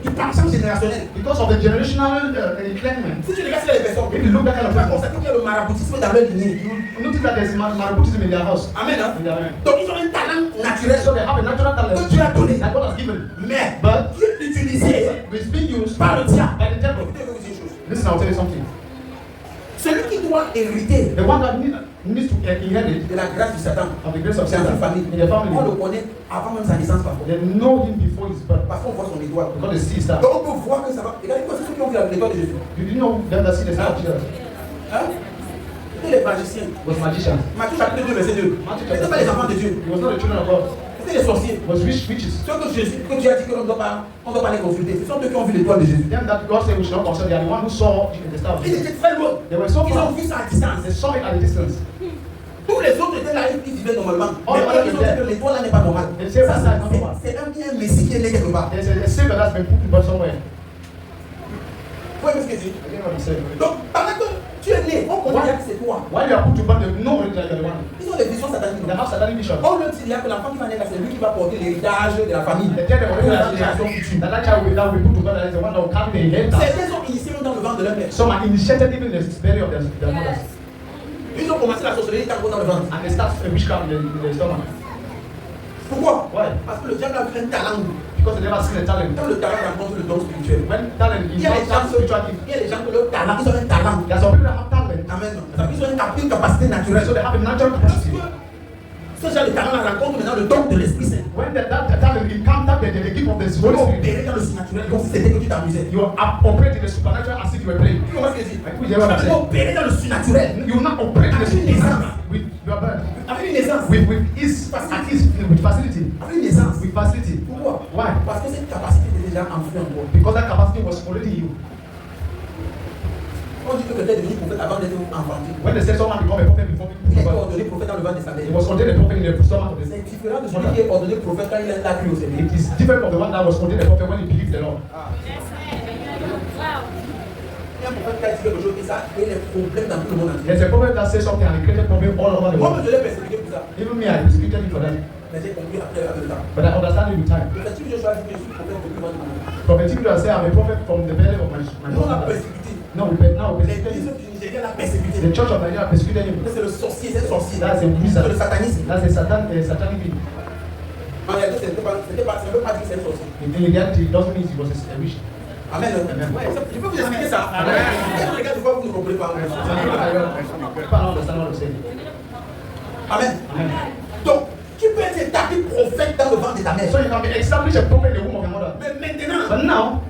du penchant générationnel, because of the generational inclination, si tu regardes sur les personnes, if you look that kind tu of vas people, constater qu'il y a le maraboutisme dans leur lignée. you notice that there's maraboutism in their house. Amen. Hein? In their Donc ils ont un talent naturel So they have a natural talent que Dieu a donné. that God has given. Mais But qui est utilisé it's being used par le diable. by the devil. Écoutez, je vais vous dire une chose. Listen, I'll tell you something. Celui qui doit hériter The one that needs to inherit de la grâce du Satan, of the grace of c'est Satan sa famille. in their On le family, connaît avant même sa naissance parfois. they know him before his birth. Parfois on voit son étoile. Because they see his star. Donc on peut voir que ça va. Regardez quoi, c'est ceux qui ont vu l'étoile de Jésus. You didn't know them that see the star of Jesus Hein? C'était les magiciens. was magicians. Matthieu chapitre 2, verset 2. Matthew C'était pas les enfants de Dieu. He was not the children of God. C'était les sorciers. was witches. Ceux que Dieu a dit qu'on ne doit pas les consulter. Ce sont eux qui ont vu l'étoile de Jésus. Them that God said we should not consult, they are the one who saw the star of Ils Jesus. étaient très loin. They were so Ils far. ont vu ça à distance. They saw it at a distance. Tous les autres étaient là, ils vivaient normalement. Oh, Mais voilà, eux, ils ont dit que l'étoile là n'est pas normale. They say that's not normal. C'est un bien messie qui est né quelque part. There's a savior that's been put somewhere. Vous voyez ce que je dis? I get what I'm saying. Donc, pendant que tu es né, on considère que c'est toi. While you are put to birth, they know that you're the one. Ils ont des visions sataniques. They have satanic vision. On leur dit qu'il y a que l'enfant qui va naître, c'est lui qui va porter l'héritage de la famille. They tell them Pour la already génération future. that child will now be put to birth as the one that will carry the inheritance. Certains sont initiés même dans le ventre de leur mère. Some are initiated even in the belly of their mothers. Ils ont commencé la sorcellerie quand dans le ventre. And they start a witchcraft in the stomach. Pourquoi? Why? Parce que le diable a vu un talent. Because they never seen the talent. Quand le talent rencontre le don spirituel. When talent Il is y a not des gens some spiritual gift. il y a des gens que leur talent, ils ont un talent. There are some people that have talent. Amen. Ils ont une capacité naturelle. So they have a natural Parce capacity. que ce genre de talent rencontre maintenant le don de l'Esprit Saint. When that talent encounter the gift of the Tu Holy vas Spirit, opérer dans le surnaturel comme si c'était que tu t'amusais. you operate in the supernatural as if you were playing. Tu comprends ce que je dis? Oui, j'ai what I'm Tu vas saying. opérer dans le surnaturel. You will not operate in the Avec une naissance. supernatural with your birth. Avec une naissance. With ease, at ease, with facility. Avec une naissance. With facility. Pourquoi? Why? Parce que cette capacité était déjà enfouie en toi. Because that capacity was already in you. On dit que quelqu'un est devenu prophète avant d'être enfanté. When they say someone become a prophet before Il a été people, ordonné prophète dans le ventre de sa mère. he was ordained a prophet in the stomach of the C'est différent de celui qui est ordonné prophète quand il a cru au Seigneur. It is different from the one that was ordained a prophet when he believed the Lord. Il y a un prophète qui a dit quelque chose et ça a créé des problèmes dans tout le monde entier. There's a prophet that says something and he created problem all over the Moi, world. je l'ai persécuté pour ça. Even me, I persecuted him for that. Mais j'ai compris après avec le temps. But I understand it with time. Le fait que je choisis que je suis prophète depuis votre monde. Prophet Timothy say I'm a prophet from the belly of my Nous, on a mother. persécuté. No, now we persecuted L'église him. du Nigeria l'a persécuté. The church of Nigeria persecuted him. C'est le sorcier, c'est le sorcier. That's a C'est wizard. le satanisme. That's a satanic thing. En réalité, ça ne veut pas dire que c'est un sorcier. In reality, it doesn't mean he was a witch. Amen. Ouais, je peux vous expliquer ça. Les gars, des fois, vous ne comprenez pas. People don't understand what I'm saying. Amen. Amen. Donc, tu peux être établi prophète dans le ventre de ta mère. So you can be established a prophet in the womb of your mother. Mais maintenant, But now,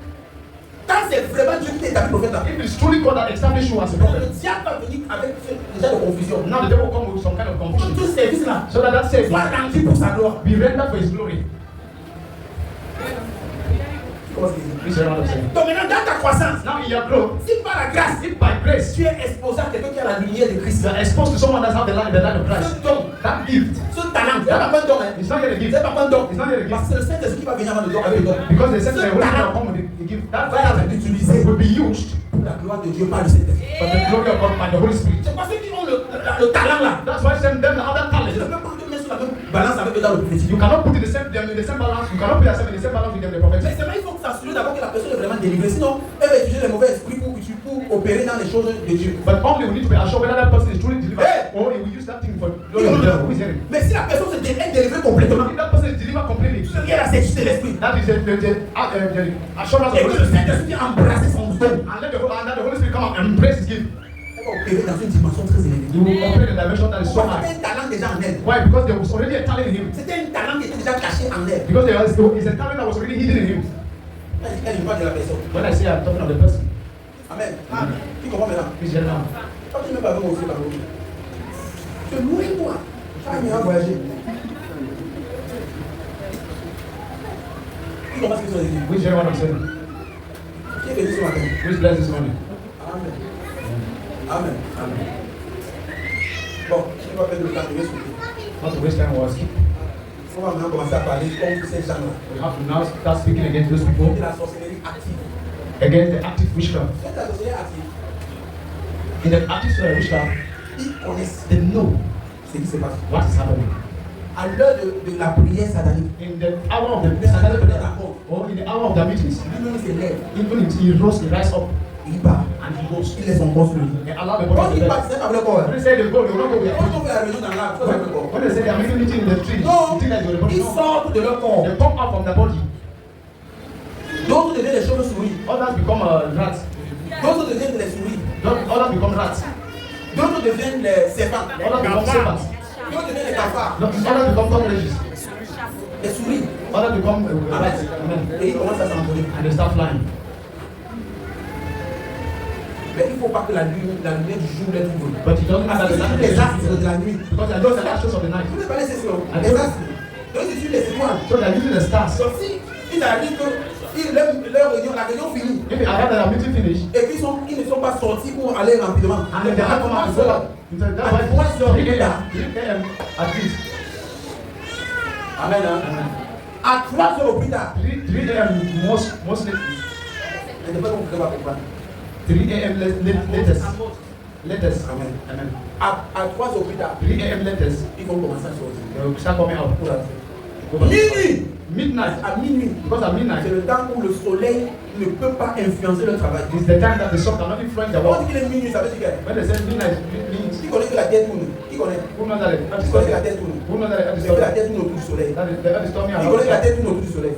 quand c'est vraiment Dieu qui t'a établi prophète là, if it's truly God that established you as a le prophet, diable va venir avec ce genre de confusion. now the devil will come with some kind of Pour confusion. tout ce service là, So that service soit rendu pour sa gloire. be rendered for his glory. Comment c'est dit? Please hear what I'm saying. Donc maintenant, dans ta croissance, Now in your growth, si par la grâce, if by grace tu es exposé à quelqu'un qui a la lumière de Christ, you are exposed to someone that's have the light of Christ, ce don, that gift, ce talent, c'est pas un don, hein. it's not yet a gift. C'est pas un don. It's not yet a Parce gift. que c'est le Saint-Esprit qui va venir avant le don avec le don. Because they said Ce the Holy Spirit talent will come with the gift. That va être talent utilisé will be used pour la gloire de Dieu par le Saint-Esprit. for the glory of God by the Holy Spirit. C'est pas ceux qui ont le talent là. That's why some them have that Tu ne talent. peux pas te mettre sur la même balance avec eux dans le prophétique. You cannot put in the same balance. You cannot put yourself in the same balance with them, the Mais prophet. seulement il faut que s'assurer d'abord que la personne est vraiment délivrée. Sinon, elle va utiliser les mauvais esprits pour opérer dans les choses de Dieu. But only we need to be assured whether that person is truly delivered, Hey! or he will use that thing for glory of the devil. Who is hearing? Mais si la personne est délivrée complètement, If that person is delivered completely, il y a la certitude de l'esprit. that is the assurance of Et the que Holy le Spirit. Saint-Esprit embrasse son don. And let the Holy Spirit come and embrace his gift. Elle va opérer dans une dimension très élevée. You will operate in a dimension that is so Pourquoi? high. C'était un talent déjà en elle. Why? Because there was already a talent in him. C'était un talent qui était déjà caché en elle. Because there is a talent that was already hidden in him. Elle je parle de la personne. When I say I'm talking of the person, Amen. Qui comprend maintenant? please hear now. Quand tu ne veux pas vraiment aussi par l'autre. Tu nourris toi. Ça ira voyager. Qui comprend ce que ça veut dire? Please hear what I'm saying. Qui est venu ce matin? Please bless this morning. Amen. Amen. Amen. Bon, je ne vais pas perdre le temps de m'expliquer. Not to waste time or skip. On va maintenant commencer à parler contre ces gens-là. We have to now start speaking against those people, C'est la sorcellerie active. against the active witchcraft. C'est la sorcellerie active. In the active witchcraft, Ils connaissent they know ce qui se passe. what is happening. À l'heure de la prière satanique, In the hour of the Satanic prayer Saturday rapport, or in the hour of the meetings, lui-même se lève, even if he rose, he rise up il part, and he goes. il laisse son corps sur lui. They allow the Quand body il to part, rest. c'est pas avec le corps. When they say they go, they will not go with Quand their on fait la réunion dans l'arbre, c'est pas avec le corps. When they say they are making meeting in the tree, Non, you think that you're the body. ils No. sortent de leur corps. They come out from the body. D'autres deviennent des chauves-souris. Others become rats. D'autres deviennent des souris. Others become rats. D'autres deviennent des serpents. Others become serpents. D'autres deviennent des cafards. Others become cockroaches. Des souris. Others become rats. Amen. Et ils commencent à s'envoler. And they start flying. Mais il ne faut pas que la lumière du jour les trouve. But it doesn't Parce matter que the c'est les light astres de la nuit. because they are just the ashes of the night. Vous ne pouvez pas laisser sur And les astres. Donc ils utilisent les étoiles. So they are using the stars. Donc si ils arrivent que leur réunion, la réunion finie, If they arrive at a meeting finish, et puis ils ne sont pas sortis pour aller rapidement. and then they have come out to go out, that's why it's 3 a.m. at least. Amen. À 3 heures au plus tard. 3 a.m. most lately. Je ne sais pas comment vous pouvez comprendre. 3 a.m. latest. Amen. Amen. À 3 heures au plus tard, 3 a.m. latest. ils vont commencer à sortir. They will start coming out. Minuit. Midnight. À minuit. Because at midnight, C'est le temps où le soleil ne peut pas influencer le travail. it's the time that the sun cannot influence the Quand on world. dit qu'il est minuit, ça veut dire que When they say midnight, it means qui connaît que la terre tourne? Qui connaît? who knows that the earth is Qui connaît que la turning? terre tourne? Who knows that the earth is C'est que la turning? terre tourne autour du soleil. That is, the earth is turning Qui connaît que la around. terre tourne autour du soleil?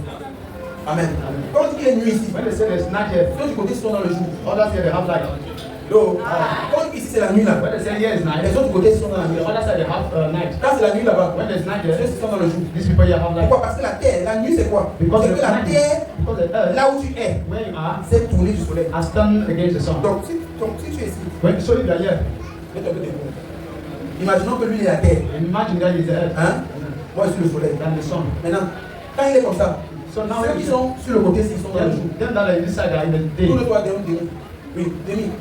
Amen. Quand on dit qu'il est nuit ici, When they say there's night here, ceux du côté sont dans le jour. others here they have light. Donc, quand on dit ici c'est la nuit là, When they say here is night, les autres côtés sont dans la nuit. the other side they have night. Quand c'est la nuit là-bas, When there's night ceux here, qui sont dans le jour. these people here have light. Pourquoi? Parce que la terre, la nuit c'est quoi? Because C'est the que la night, terre, because the earth, là où tu es, where you are, c'est tourné du soleil. has turned against the sun. Donc si tu es ici, When so if you are here, mets un peu de bon. Imaginons que lui il est la terre. imagine that is the earth, Hein? Moi je suis le soleil. than the sun. Maintenant, quand il est comme ça, So now ceux qui sont sur le côté, s'ils sont dans le jour. them that are in this side are in the day. Tout le toit, demi. Oui, demi.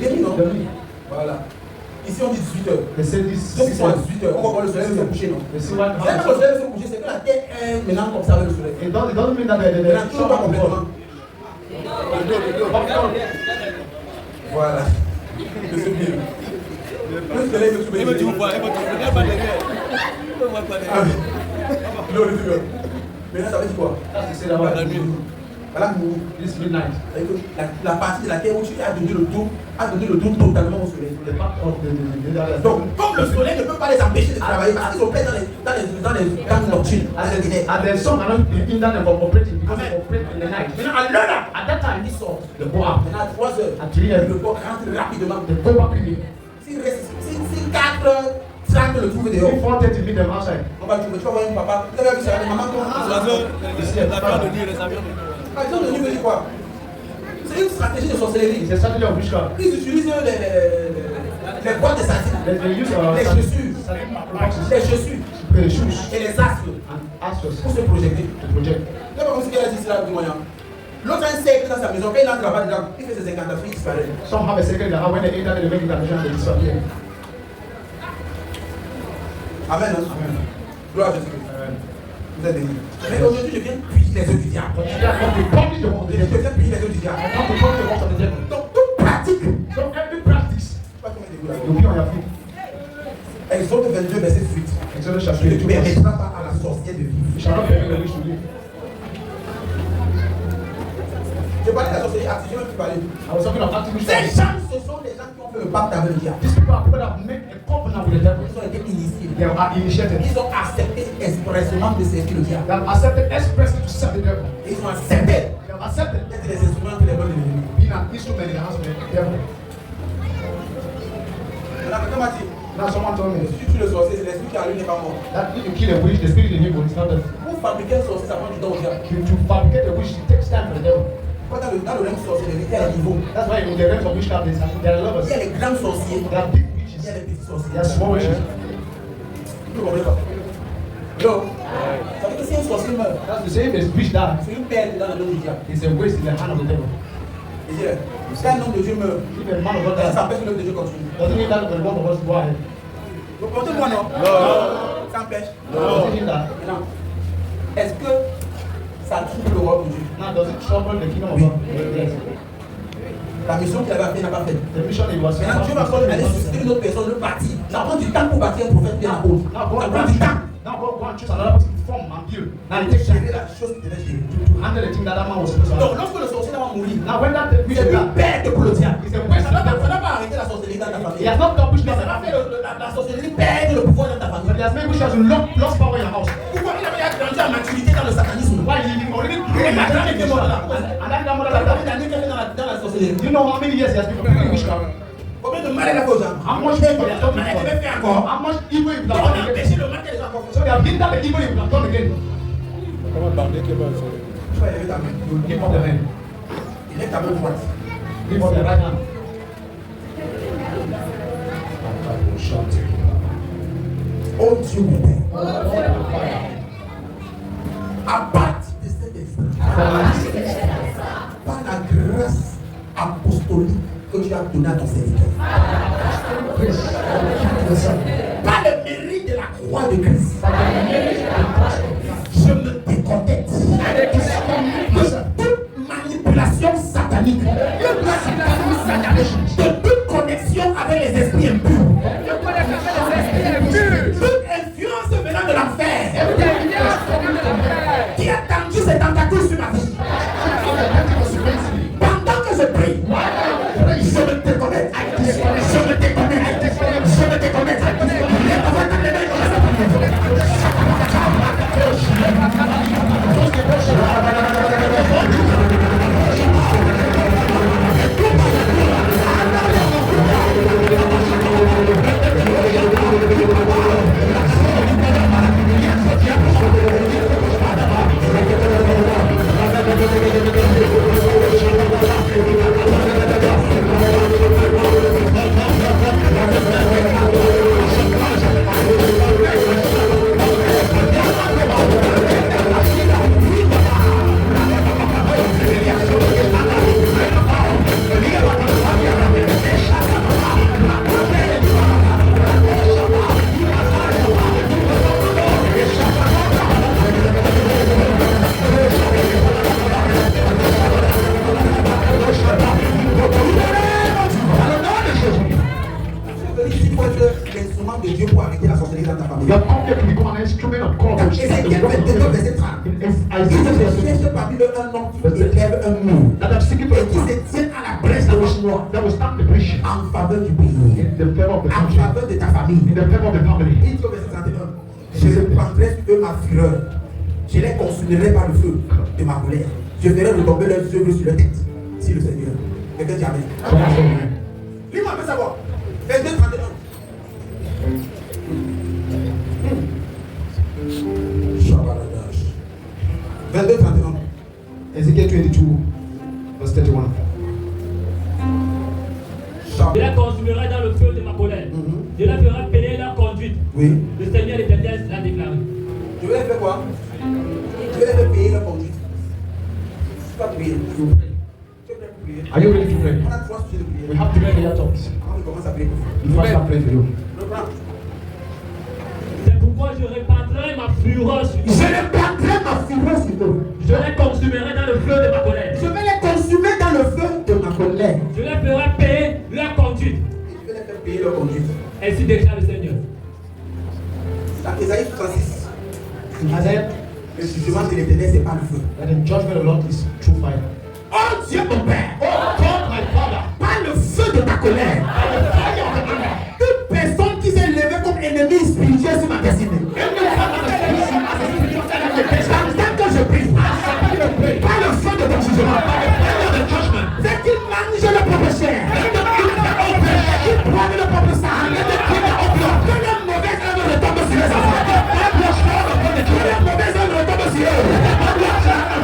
Demi, non? Demi. Voilà. Ici, on dit 18 heures. They say this. Ceux qui sont à 18 heures, on va voir le soleil se coucher, non? They see what C'est quand le soleil se coucher, c'est que la terre est maintenant comme ça avec le soleil. It doesn't mean that the Maintenant, toujours pas complètement. Voilà. Je suis bien. Le soleil me trouve. Il me trouve pas derrière. Glory to God. Maintenant, ça veut dire quoi? That's to say that what Voilà, nous. this midnight, La partie de la terre où tu as donné le dos totalement au soleil. the part of the Donc, comme le soleil ne peut pas les empêcher de travailler parce qu'ils sont faits dans les temps nocturnes, and the sun cannot hinder them from operating because they operate in the night. Maintenant, à l'heure là, At that time, ils sortent. they go out. Maintenant, à 3 heures, At 3 a.m., le corps rentre rapidement. they go back in. Si 4 heures, 30 le trouver dehors, If 4:30 meet them outside, on va trouver, tu vas voir un papa, vous avez vu ça, maman, Les oiseaux, les avions de nuit, les avions de nuit. Par exemple, le niveau c'est quoi? C'est une stratégie de sorcellerie. it's a strategy of witchcraft. Ils utilisent les boîtes de satine, They use les chaussures, boxes, les chaussures the shoes, et les astres and astros pour se projeter. to project. C'est pas comme ce qu'elle a dit ici là, du moyen. L'autre a un cercle dans sa maison, quand il entre là-bas dedans, il fait ses incantations, il disparaît. Some have a secret that when they enter, they make incantation and they disappear. Amen. Hein? Amen. Gloire à Jésus-Christ. Vous êtes bénis. Mais aujourd'hui, je viens puiser les œufs du diable. But today I come to punish the work of the Je devil. viens puiser les œufs du diable. I come to punish the work of the devil. Donc, toute pratique, So every practice, je sais pas comment dire là. you'll be on your feet. Exode 22, verset 8. Exodus chapter Tu ne 22. permettras pas à la sorcière de vivre. You shall not permit the witch to live. Je parlais de la sorcellerie active, je vais même plus parler. I was talking of active Ces witchcraft. gens, ce sont des gens qui ont fait le pacte avec le diable. These people are people that have made a covenant with the devil. Ils ont été initiés. They are initiated. Ils ont accepté expressément de servir le diable. They have accepted expressly to serve the devil. Ils ont accepté They have accepted d'être des instruments que les mains de l'ennemi. being an instrument in the hands of the devil. Maintenant, quelqu'un m'a dit, Now someone told me si tu le sorcier, c'est l'esprit qui a lui n'est pas mort. that if you kill a witch, the spirit in him will not dead. Pour fabriquer un sorcier, ça prend du temps au diable. To fabricate a witch, it takes time for the devil. Dans le règne sorcellerie, il y a les niveaux. That's why in the realms of witchcraft, there are levels. Il y a les grands sorciers, There are big il y witches. a les petits sorciers. There are small witches. Vous ne comprenez pas? Donc, ça veut dire que si un sorcier meurt, That's to say, if a witch dies, c'est une perte dans la main du diable. it's a waste in the hand of the devil. Et dire, si un homme de Dieu meurt, If a man of God ça dies, empêche que l'homme de Dieu continue. doesn't mean that the one of us go ahead. Vous comprenez moi non? Ça empêche. Doesn't mean that. Maintenant, est-ce que ça trouble le roi de Dieu? Now, does it trouble the kingdom of God? Yes. La mission qu'il avait à faire n'a pas fait. The mission it was. Maintenant, Dieu va encore aller susciter une autre personne, le bâtir. Ça prend du temps pour bâtir un prophète bien apôtre. Now go Ça and prend du temps. now go and choose another person to form and build. Now it takes Gérer time la chose qui devait gérer. to handle the thing that man was supposed to Donc, handle. lorsque le sorcier va mourir, Now when that il witch est is une done, perte pour le diable. it's a waste. Ça n'a pas arrêté la sorcellerie dans ta He famille. has not done Mais ça witchcraft. n'a pas fait la sorcellerie perdre le pouvoir dans ta But famille. he has made witches to lost power in your house. Pourquoi il avait grandi en maturité dans le satanisme? Why he already Et maintenant, il est mort là. and that mother Combien like that. d'années qu'il a fait dans la sorcellerie? Do you know how many years he has been practicing witchcraft? Combien de mal elle a fait aux gens? How much evil he has done Elle before? devait faire encore. How much evil he On has a done again? empêché le mal qu'elle a encore So they have hindered the evil he has done again. Comment parler que bon, Tu vas lever ta main. You give up the hand. Lève ta main droite. Give up the right hand. Oh Dieu mon Père. Oh, fire. apostolique que tu as donné à ton serviteur. Pas le mérite de la croix de Christ. Je me déconnecte de toute manipulation satanique, de toute connexion avec les esprits impurs, toute influence venant de l'enfer qui a tendu ses tentacules sur ma vie. Pendant que je prie, je me déconnecte, je me déconnecte, je me déconnecte. En faveur du pays, en faveur de ta famille. Il dit au verset 31, je prendrai sur eux ma fureur, je les consumerai par le feu de ma colère, je ferai retomber leurs œuvres sur leur tête. Si le Seigneur, quelqu'un dit amen. Lis-moi un peu savoir. 22, 31. Shabaradash. 22, 31. Ezekiel 22, verse 31. Je la consumerai dans le feu de ma colère. Je la ferai payer leur conduite. Oui. Le Seigneur l'Éternel l'a déclaré. Je vais les faire quoi? Je vais les faire payer leur conduite. Tu vas prier. Are you ready to pray? On a 3 sujets de prière. We have 3 prayer talks. Avant de commencer à prier pour vous. Before I start praying for you. Reprends. C'est pourquoi je répandrai ma fureur sur eux. Je répandrai ma fureur sur eux. Je les consumerai dans le feu de ma colère. Je vais les consumer dans le feu de ma colère. Je les ferai payer leur conduite. Et je vais les faire payer leur conduite. Ainsi déclare le Seigneur. Dans Ésaïe 36, Isaiah, le jugement de l'Éternel, c'est pas le feu. that the judgment of the Lord is true fire. Oh Dieu mon Père, Oh God, my Father, par le feu de ta colère, toute personne qui s'est levée comme ennemi spirituel sur ma destinée, pendant que je prie, par le feu de ton jugement, c'est qu'il mange le propre chair, qu'il prenne le propre sang, que la mauvaise œuvre retombe sur les enfants, que la mauvaise œuvre retombe sur eux.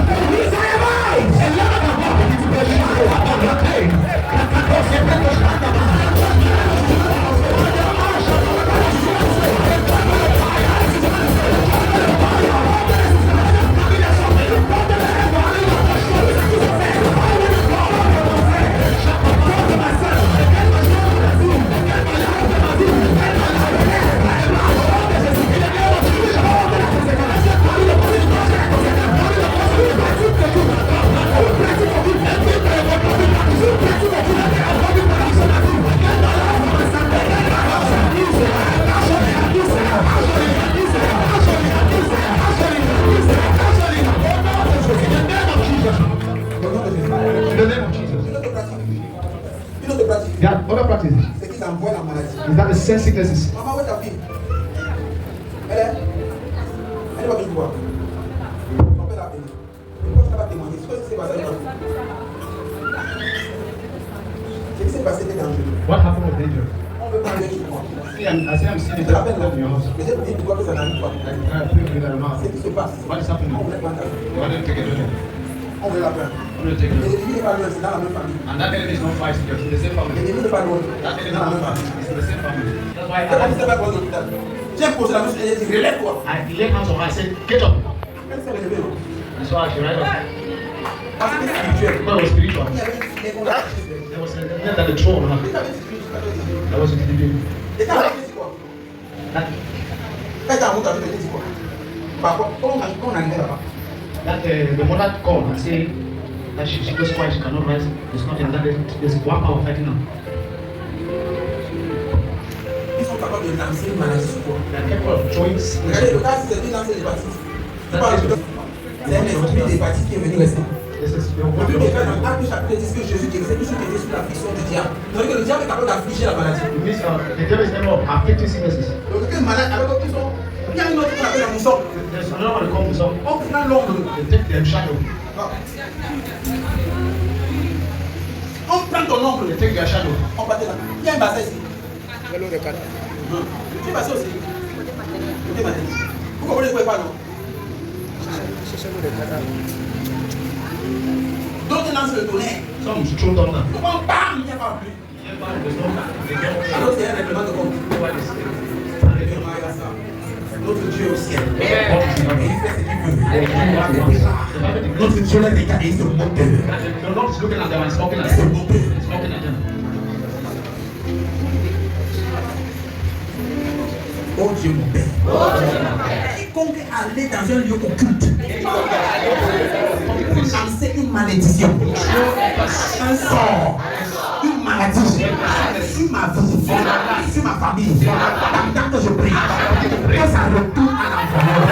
Yeah, other practices. C'est qu'ils envoient la maladie. Is that the same sicknesses? Maman, où est ta fille? Elle est va venir voir. On peut l'appeler. Pourquoi tu n'as pas témoigné? C'est quoi ce qui s'est passé avec ta fille? Ce qui s'est passé était dangereux. What happened was dangerous. On veut parler chez moi. I say I'm seeing Je it te rappelle, in your house. mais j'ai dit pourquoi que ça n'arrive pas. I pray for you that Ce now. qui se passe. What is happening? On voulait prendre ta fille. Why don't you take it to him? On veut la prendre. I'm going to take Et it. l'ennemi n'est pas loin, c'est dans la même famille. And that enemy is not fighting you. It's in the same family. L'ennemi n'est pas loin. That C'est enemy is dans la not même famille. fighting. It's in the same family. That's why C'est pas si c'est pas pour l'hôpital. Tiens, posé la main sur elle, dit relève-toi. I lay hands on her and said, get up. Elle s'est relevée. And so I should rise up. Parce que c'est spirituel. But it was spiritual. Il y avait des contacts. There was a Not that the throne, huh? Et t'avais dit That was the debate. et t'avais dit quoi? That, Quand t'as monté, t'avais dit quoi? Par quoi? Comment on a là-bas? the mother called and said that she goes quiet, she cannot rise. It's not in that there's one power fighting her. Ils sont capables de lancer une maladie sur toi. They are capable of throwing sickness. Regardez, le cas, c'est une lancer l'hépatite. C'est pas c'est un esprit d'hépatite qui est venu rester. This is the Le word but of des faits God. dans Actes chapitre 10 que Jésus guérissait tout ce qui était sous l'affliction du diable. C'est-à-dire que le diable est capable d'affliger la maladie. It means the devil is able of afflicting sicknesses. Donc quelqu'un est malade, alors qu'ils sont. Il y a une autre qu'on appelle la mousson. There's another one that comes up. On prend l'ombre. They take their shadow. On prend ton ombre. They take their shadow. On partait là. Il y a un bassin ici. C'est l'eau de Canada. Tu es bassin aussi. Tu es bassin. Vous comprenez quoi pas non? C'est l'eau de Canada. D'autres lancent le tonnerre. Some is thrown down. Comment bam, il n'y a pas plus. Alors c'est un règlement de compte. Notre Dieu au ciel. Et il fait ce qu'il veut. Notre Dieu les regarde et il se moque d'eux. The Lord is looking at them and smoking at Il se them. moque d'eux. He's smoking at them. Oh Dieu mon Père. Quiconque allait dans un lieu occulte pour lancer une malédiction, un sort, une maladie sur ma vie, sur ma famille, tant que je prie, que ça retourne à l'enfant.